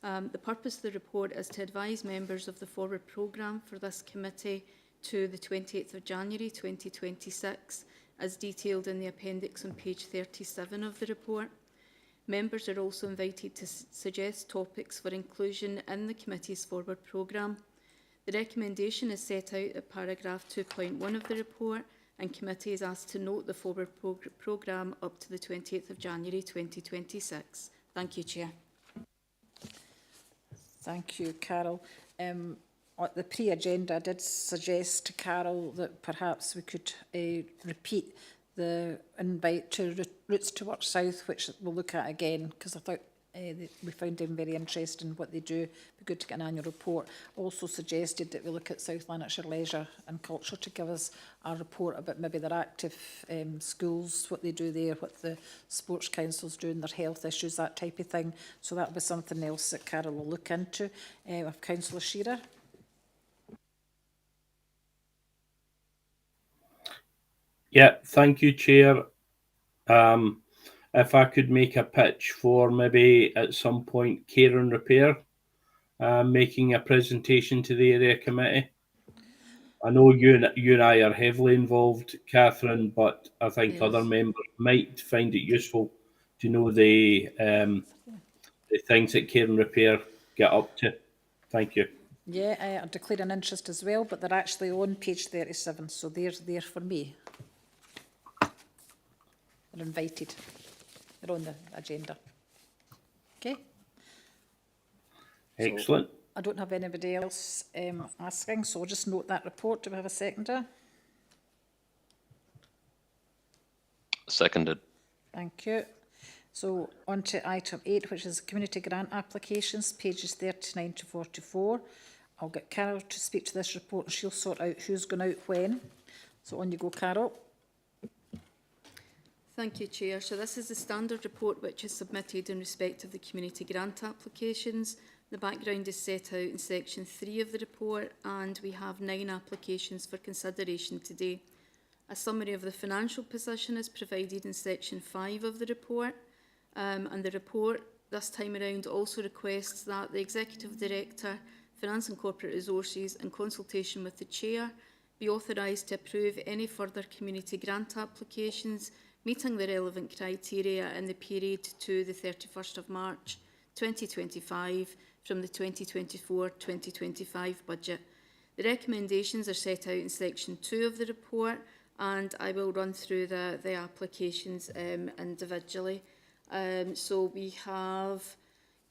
The purpose of the report is to advise members of the forward programme for this committee to the 28th of January 2026, as detailed in the appendix on page 37 of the report. Members are also invited to suggest topics for inclusion in the committee's forward programme. The recommendation is set out at paragraph 2.1 of the report, and committee is asked to note the forward programme up to the 28th of January 2026. Thank you, Chair. Thank you, Carol. At the pre-agenda, I did suggest to Carol that perhaps we could repeat the invite to Roots to Work South, which we'll look at again, because I thought we found them very interesting in what they do. It'd be good to get an annual report. Also suggested that we look at South Lanarkshire Leisure and Culture to give us a report about maybe their active schools, what they do there, what the sports councils do in their health issues, that type of thing. So that'll be something else that Carol will look into. With Councillor Shearer. Yeah, thank you, Chair. If I could make a pitch for maybe at some point Care and Repair making a presentation to the area committee. I know you and I are heavily involved, Catherine, but I think Yes. other members might find it useful to know the things that Care and Repair get up to. Thank you. Yeah, I declare an interest as well, but they're actually on page 37, so they're there for me. They're invited. They're on the agenda. Okay. Excellent. So I don't have anybody else asking, so I'll just note that report. Do we have a seconder? Seconded. Thank you. So on to item 8, which is community grant applications, pages 39 to 44. I'll get Carol to speak to this report and she'll sort out who's going out when. So on you go, Carol. Thank you, Chair. So this is the standard report which is submitted in respect of the community grant applications. The background is set out in section 3 of the report, and we have 9 applications for consideration today. A summary of the financial position is provided in section 5 of the report, and the report this time around also requests that the Executive Director, Finance and Corporate Resources, in consultation with the Chair, be authorised to approve any further community grant applications meeting the relevant criteria in the period to the 31st of March 2025 from the 2024-2025 budget. The recommendations are set out in section 2 of the report, and I will run through the applications individually. So we have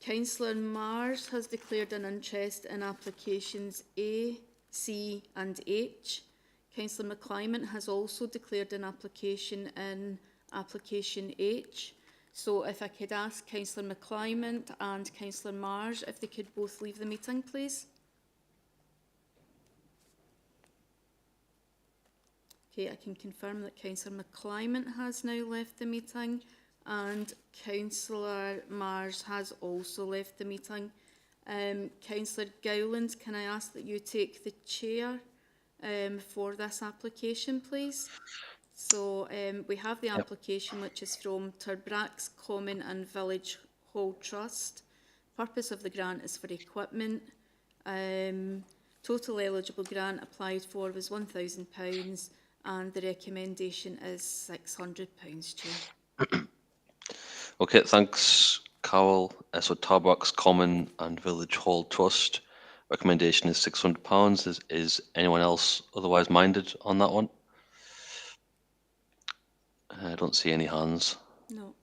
Councillor Mars has declared an interest in applications A, C and H. Councillor McClymont has also declared an application in application H. So if I could ask Councillor McClymont and Councillor Mars if they could both leave the meeting, please. Okay, I can confirm that Councillor McClymont has now left the meeting and Councillor Mars has also left the meeting. Councillor Gowland, can I ask that you take the chair for this application, please? So we have the application which is from Turbrack's Common and Village Hall Trust. Purpose of the grant is for equipment. Total eligible grant applied for was £1,000 and the recommendation is £600, Chair. Okay, thanks, Carol. So Turbrack's Common and Village Hall Trust. Recommendation is £600. Is anyone else otherwise minded on that one? I don't see any hands. No.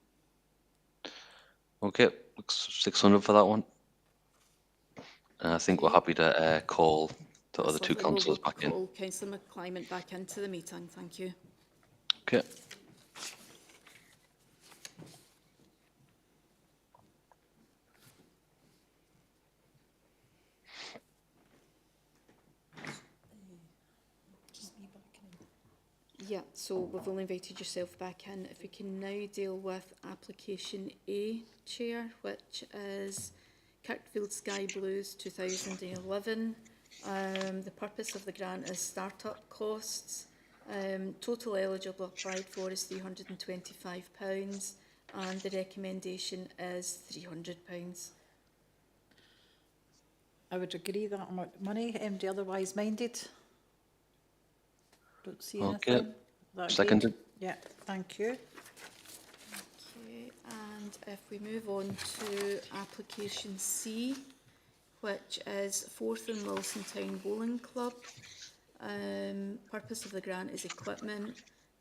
Okay, looks 600 for that one. And I think we're happy to call the other two councillors back in. We'll call Councillor McClymont back into the meeting. Thank you. Okay. Yeah, so we've only invited yourself back in. If we can now deal with application A, Chair, which is Kirkfield Sky Blues 2011. The purpose of the grant is start-up costs. Total eligible applied for is £325 and the recommendation is £300. I would agree that amount of money. MD otherwise minded? Don't see Okay. anything. That Seconded. agreed? Yeah, thank you. Okay, and if we move on to application C, which is 4th and Wilson Town Bowling Club. Purpose of the grant is equipment.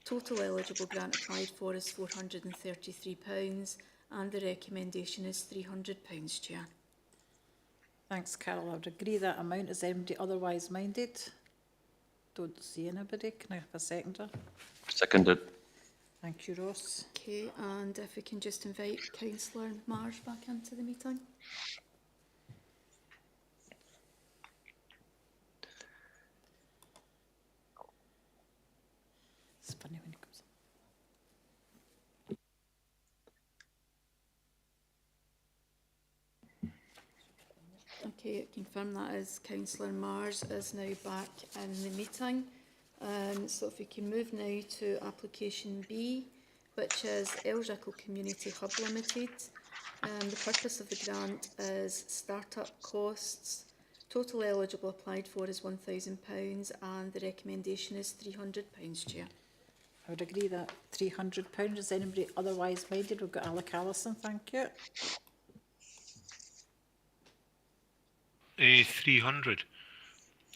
Total eligible grant applied for is £433 and the recommendation is £300, Chair. Thanks, Carol. I would agree that amount. Is anybody otherwise minded? Don't see anybody. Can I have a seconder? Seconded. Thank you, Ross. Okay, and if we can just invite Councillor Marsh back into the meeting. It's funny when he comes. Okay, I confirm that is Councillor Mars is now back in the meeting. So if we can move now to application B, which is Elrickle Community Hub Limited. The purpose of the grant is start-up costs. Total eligible applied for is £1,000 and the recommendation is £300, Chair. I would agree that £300. Is anybody otherwise minded? We've got Alec Allison, thank you. 300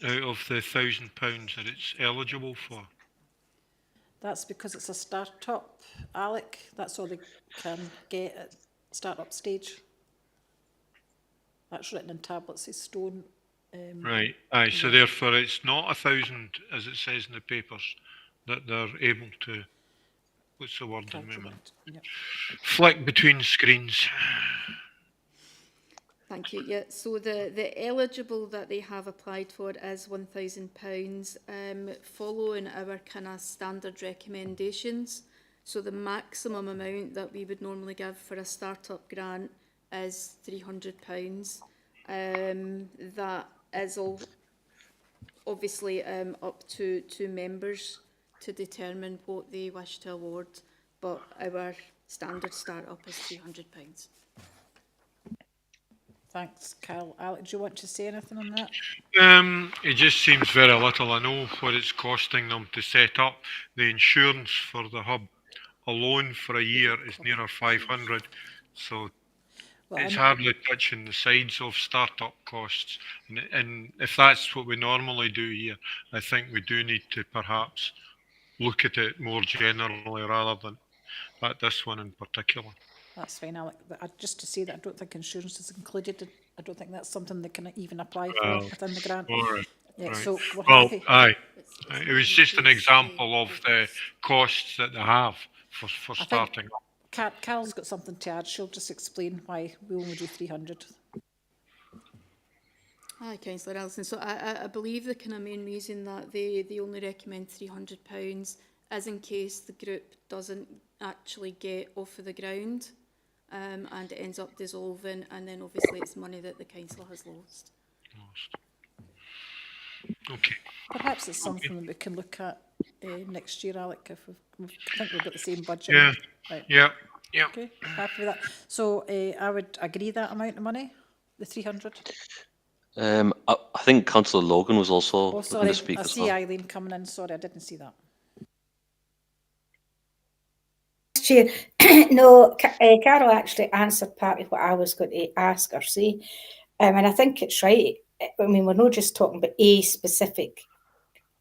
out of the £1,000 that it's eligible for. That's because it's a start-up, Alec. That's all they can get at start-up stage. That's written in tablets of stone. Right. Aye. So therefore, it's not 1,000 as it says in the papers that they're able to. What's the word in moment? Yep. Flick between screens. Thank you. Yeah, so the eligible that they have applied for is £1,000, following our kind of standard recommendations. So the maximum amount that we would normally give for a start-up grant is £300. That is all obviously up to members to determine what they wish to award, but our standard start-up is £300. Thanks, Carol. Alec, do you want to say anything on that? It just seems very little. I know what it's costing them to set up. The insurance for the hub alone for a year is nearer 500. So Well, it's hardly touching the sides of start-up costs. And if that's what we normally do here, I think we do need to perhaps look at it more generally rather than at this one in particular. That's fine, Alec. But just to say that I don't think insurance is included. I don't think that's something they can even apply for within the grant. All right. Yeah, right. so we're Well, happy. aye. It was just an example of the costs that they have for starting up. Carol's got something to add. She'll just explain why we only do 300. Hi, Councillor Ellison. So I believe the kind of main reason that they only recommend £300 is in case the group doesn't actually get off of the ground and it ends up dissolving, and then obviously it's money that the council has lost. Okay. Perhaps it's something that we can look at next year, Alec, if I think we've got the same budget. Yeah. Right. Yeah. Yeah. Okay, happy with that. So I would agree that amount of money, the 300. I think Councillor Logan was also Oh, looking sorry, to speak I as see well. Eileen coming in. Sorry, I didn't see that. Chair, no, Carol actually answered part of what I was going to ask or say, and I think it's right. I mean, we're not just talking about a specific,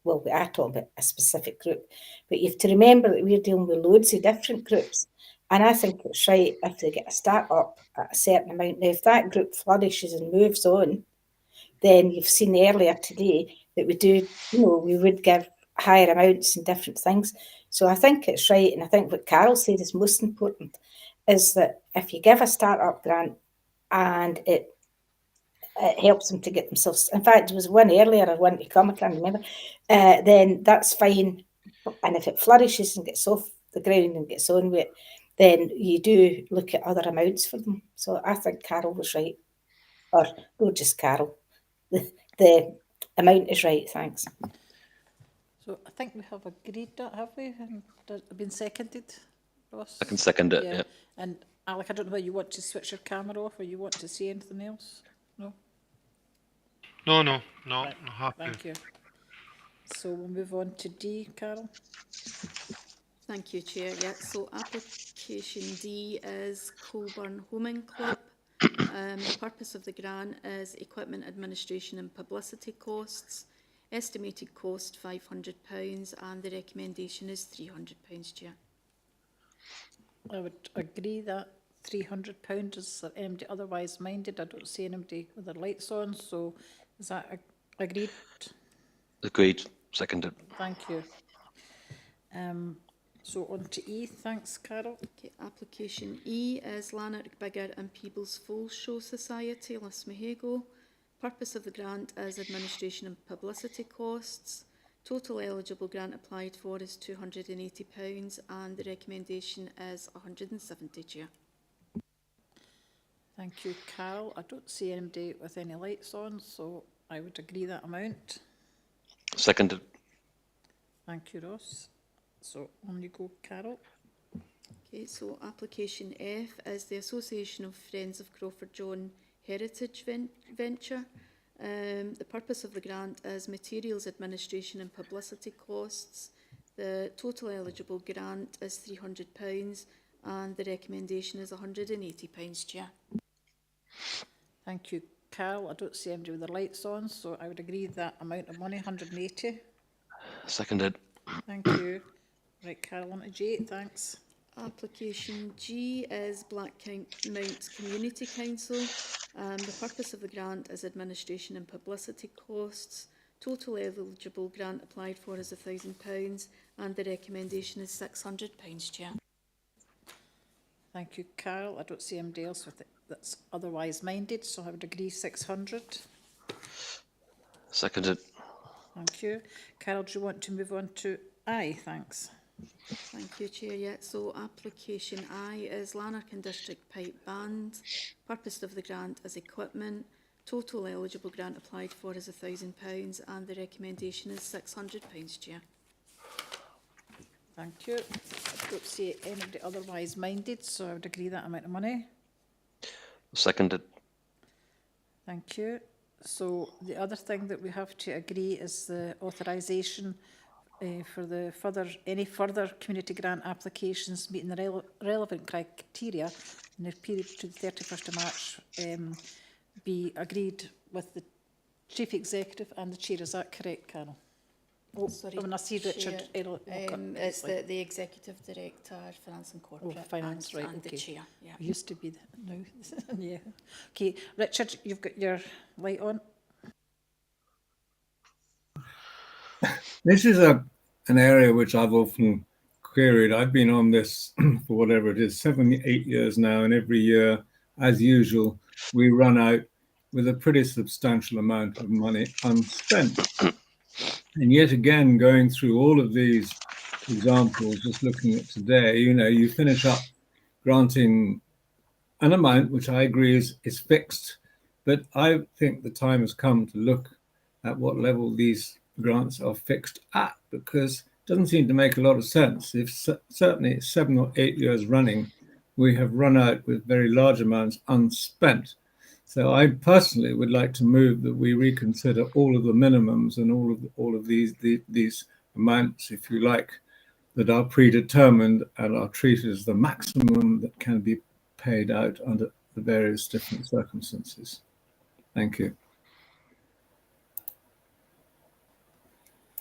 well, we are talking about a specific group, but you have to remember that we're dealing with loads of different groups, and I think it's right if they get a start up at a certain amount. Now, if that group flourishes and moves on, then you've seen earlier today that we do, we would give higher amounts and different things. So I think it's right, and I think what Carol said is most important, is that if you give a start-up grant and it helps them to get themselves, in fact, there was one earlier, I wanted to come, I can't remember, then that's fine. And if it flourishes and gets off the ground and gets on with it, then you do look at other amounts for them. So I think Carol was right. Or, no, just Carol. The amount is right, thanks. So I think we have agreed that, have we? And has it been seconded, Ross? I can second it, Yeah. yeah. And Alec, I don't know whether you want to switch your camera off or you want to say anything else? No? No, Right, I'm happy. thank you. So we'll move on to D, Carol. Thank you, Chair. Yeah, so application D is Colburn Homing Club. The purpose of the grant is equipment administration and publicity costs. Estimated cost £500 and the recommendation is £300, Chair. I would agree that £300 is anybody otherwise minded. I don't see anybody with their lights on, so is that agreed? Agreed. Seconded. Thank you. So on to E, thanks Carol. Okay, application E is Lanark Biggar and Peebles Foal Show Society, Lismahago. Purpose of the grant is administration and publicity costs. Total eligible grant applied for is £280 and the recommendation is £170, Chair. Thank you, Carol. I don't see anybody with any lights on, so I would agree that amount. Seconded. Thank you, Ross. So on you go, Carol. Okay, so application F is the Association of Friends of Crawford John Heritage Venture. The purpose of the grant is materials administration and publicity costs. The total eligible grant is £300 and the recommendation is £180, Chair. Thank you, Carol. I don't see anybody with their lights on, so I would agree that amount of money, 180. Seconded. Thank you. Right, Carol, on to J, thanks. Application G is Black Mount Community Council. The purpose of the grant is administration and publicity costs. Total eligible grant applied for is £1,000 and the recommendation is £600, Chair. Thank you, Carol. I don't see anybody else with it that's otherwise minded, so I would agree 600. Seconded. Thank you. Carol, do you want to move on to I? Thanks. Thank you, Chair. Yeah, so application I is Lanark and District Pipe Band. Purpose of the grant is equipment. Total eligible grant applied for is £1,000 and the recommendation is £600, Chair. Thank you. I don't see anybody otherwise minded, so I would agree that amount of money. Seconded. Thank you. So the other thing that we have to agree is the authorisation for the any further community grant applications meeting the relevant criteria in the period to the 31st of March be agreed with the Chief Executive and the Chair. Is that correct, Carol? Oh, sorry, when I see Richard, it's the Executive Director, Finance and Corporate, Finance, and, right, and okay. the Chair. Yeah. It used to be now. Yeah. Okay, Richard, you've got your light on. This is an area which I've often queried. I've been on this for whatever it is, 7, 8 years now, and every year, as usual, we run out with a pretty substantial amount of money unspent. And yet again, going through all of these examples, just looking at today, you finish up granting an amount which I agree is fixed, but I think the time has come to look at what level these grants are fixed at, because it doesn't seem to make a lot of sense. If certainly 7 or 8 years running, we have run out with very large amounts unspent. So I personally would like to move that we reconsider all of the minimums and all of these amounts, if you like, that are predetermined and are treated as the maximum that can be paid out under the various different circumstances. Thank you.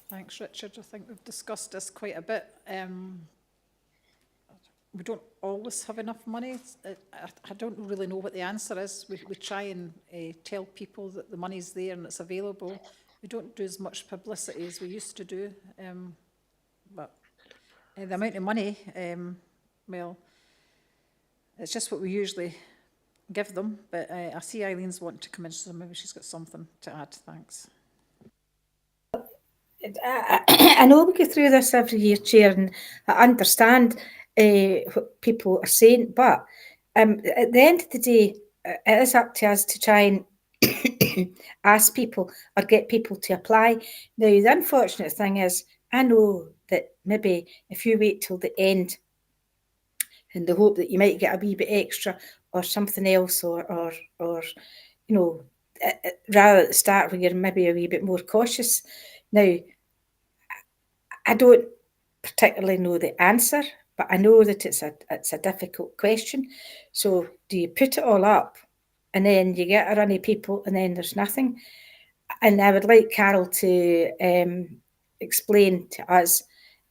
Thanks, Richard. I think we've discussed this quite a bit. We don't always have enough money. I don't really know what the answer is. We try and tell people that the money's there and it's available. We don't do as much publicity as we used to do. But the amount of money, well, it's just what we usually give them. But I see Eileen's wanting to come in, so maybe she's got something to add. Thanks. I know we go through this every year, Chair, and I understand what people are saying, but at the end of the day, it is up to us to try and ask people or get people to apply. Now, the unfortunate thing is, I know that maybe if you wait till the end in the hope that you might get a wee bit extra or something else, or you know, rather at the start where you're maybe a wee bit more cautious. Now, I don't particularly know the answer, but I know that it's a difficult question. So do you put it all up and then you get a run of people and then there's nothing? And I would like Carol to explain to us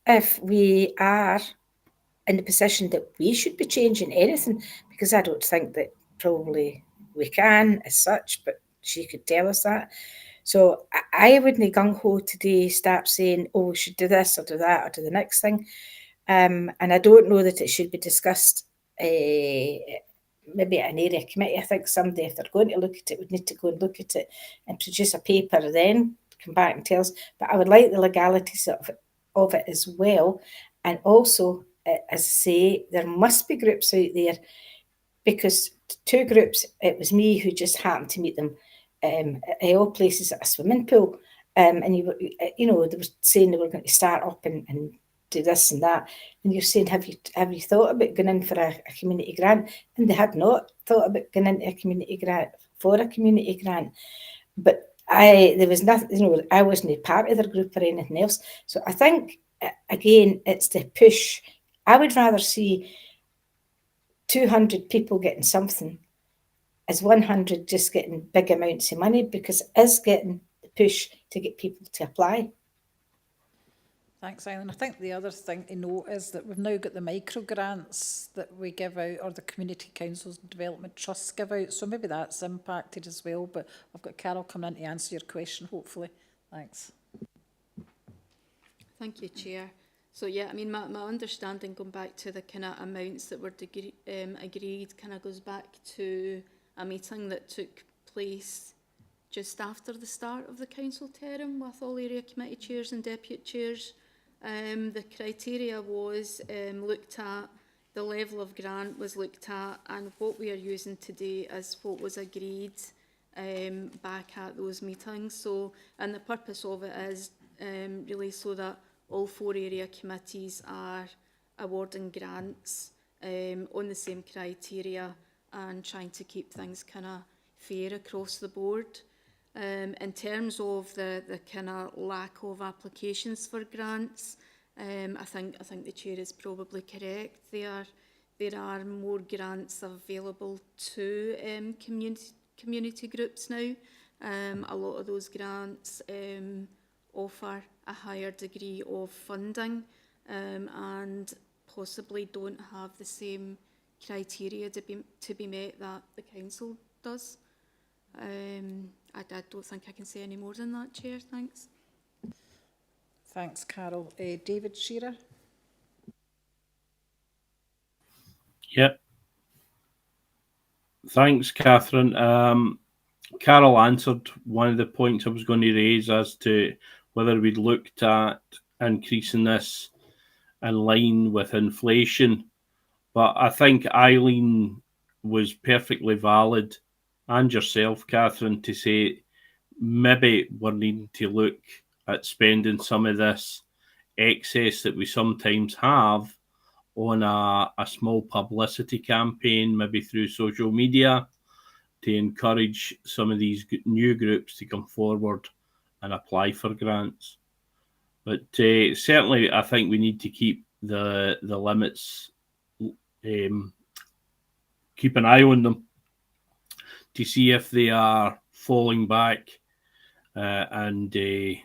if we are in the position that we should be changing anything, because I don't think that probably we can as such, but she could tell us that. So I wouldn't gung-ho today start saying, oh, we should do this or do that or do the next thing. And I don't know that it should be discussed maybe at an area committee. I think somebody, if they're going to look at it, would need to go and look at it and produce a paper, then come back and tell us. But I would like the legalities of it as well. And also, as I say, there must be groups out there, because two groups, it was me who just happened to meet them at all places at a swimming pool. And they were saying they were going to start up and do this and that. And you're saying, have you thought about going in for a community grant? And they had not thought about going into a community grant for a community grant. But there was nothing, I wasn't a part of their group or anything else. So I think, again, it's the push. I would rather see 200 people getting something as 100 just getting big amounts of money, because it is getting the push to get people to apply. Thanks, Eileen. I think the other thing to note is that we've now got the micro grants that we give out, or the community councils and development trusts give out. So maybe that's impacted as well. But I've got Carol coming in to answer your question, hopefully. Thanks. Thank you, Chair. So yeah, I mean, my understanding, going back to the kind of amounts that were agreed, kind of goes back to a meeting that took place just after the start of the council term with all area committee chairs and deputy chairs. The criteria was looked at, the level of grant was looked at, and what we are using today is what was agreed back at those meetings. So, and the purpose of it is really so that all 4 area committees are awarding grants on the same criteria and trying to keep things kind of fair across the board. In terms of the kind of lack of applications for grants, I think the chair is probably correct. There are more grants available to community groups now. A lot of those grants offer a higher degree of funding and possibly don't have the same criteria to be met that the council does. I don't think I can say any more than that, Chair. Thanks. Thanks, Carol. David Shearer. Yep. Thanks, Catherine. Carol answered one of the points I was going to raise as to whether we'd looked at increasing this in line with inflation. But I think Eileen was perfectly valid, and yourself, Catherine, to say maybe we're needing to look at spending some of this excess that we sometimes have on a small publicity campaign, maybe through social media, to encourage some of these new groups to come forward and apply for grants. But certainly I think we need to keep the limits, keep an eye on them to see if they are falling back and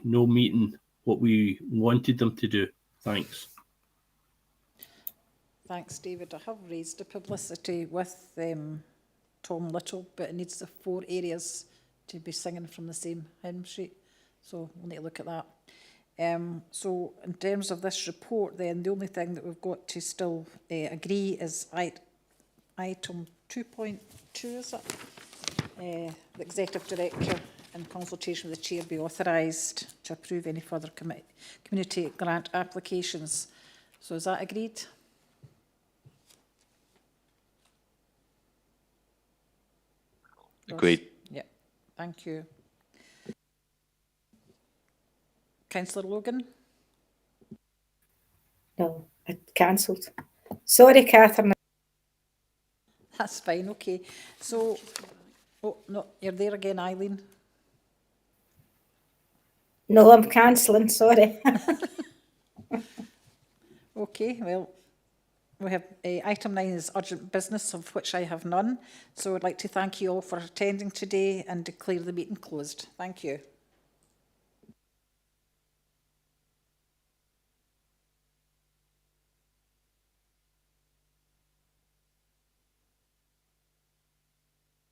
no meeting what we wanted them to do. Thanks. Thanks, David. I have raised the publicity with Tom Little, but it needs the 4 areas to be singing from the same hymn sheet. So we'll need to look at that. So in terms of this report, then, the only thing that we've got to still agree is item 2.2, is it? The Executive Director in consultation with the chair, be authorised to approve any further community grant applications. So is that agreed? Agreed. Yeah, thank you. Councillor Logan? No, I cancelled. Sorry, Catherine. That's fine, okay. So, oh, no, you're there again, Eileen. No, I'm cancelling, sorry. Okay, well, we have item 9 is urgent business, of which I have none. So I'd like to thank you all for attending today and declare the meeting closed. Thank you.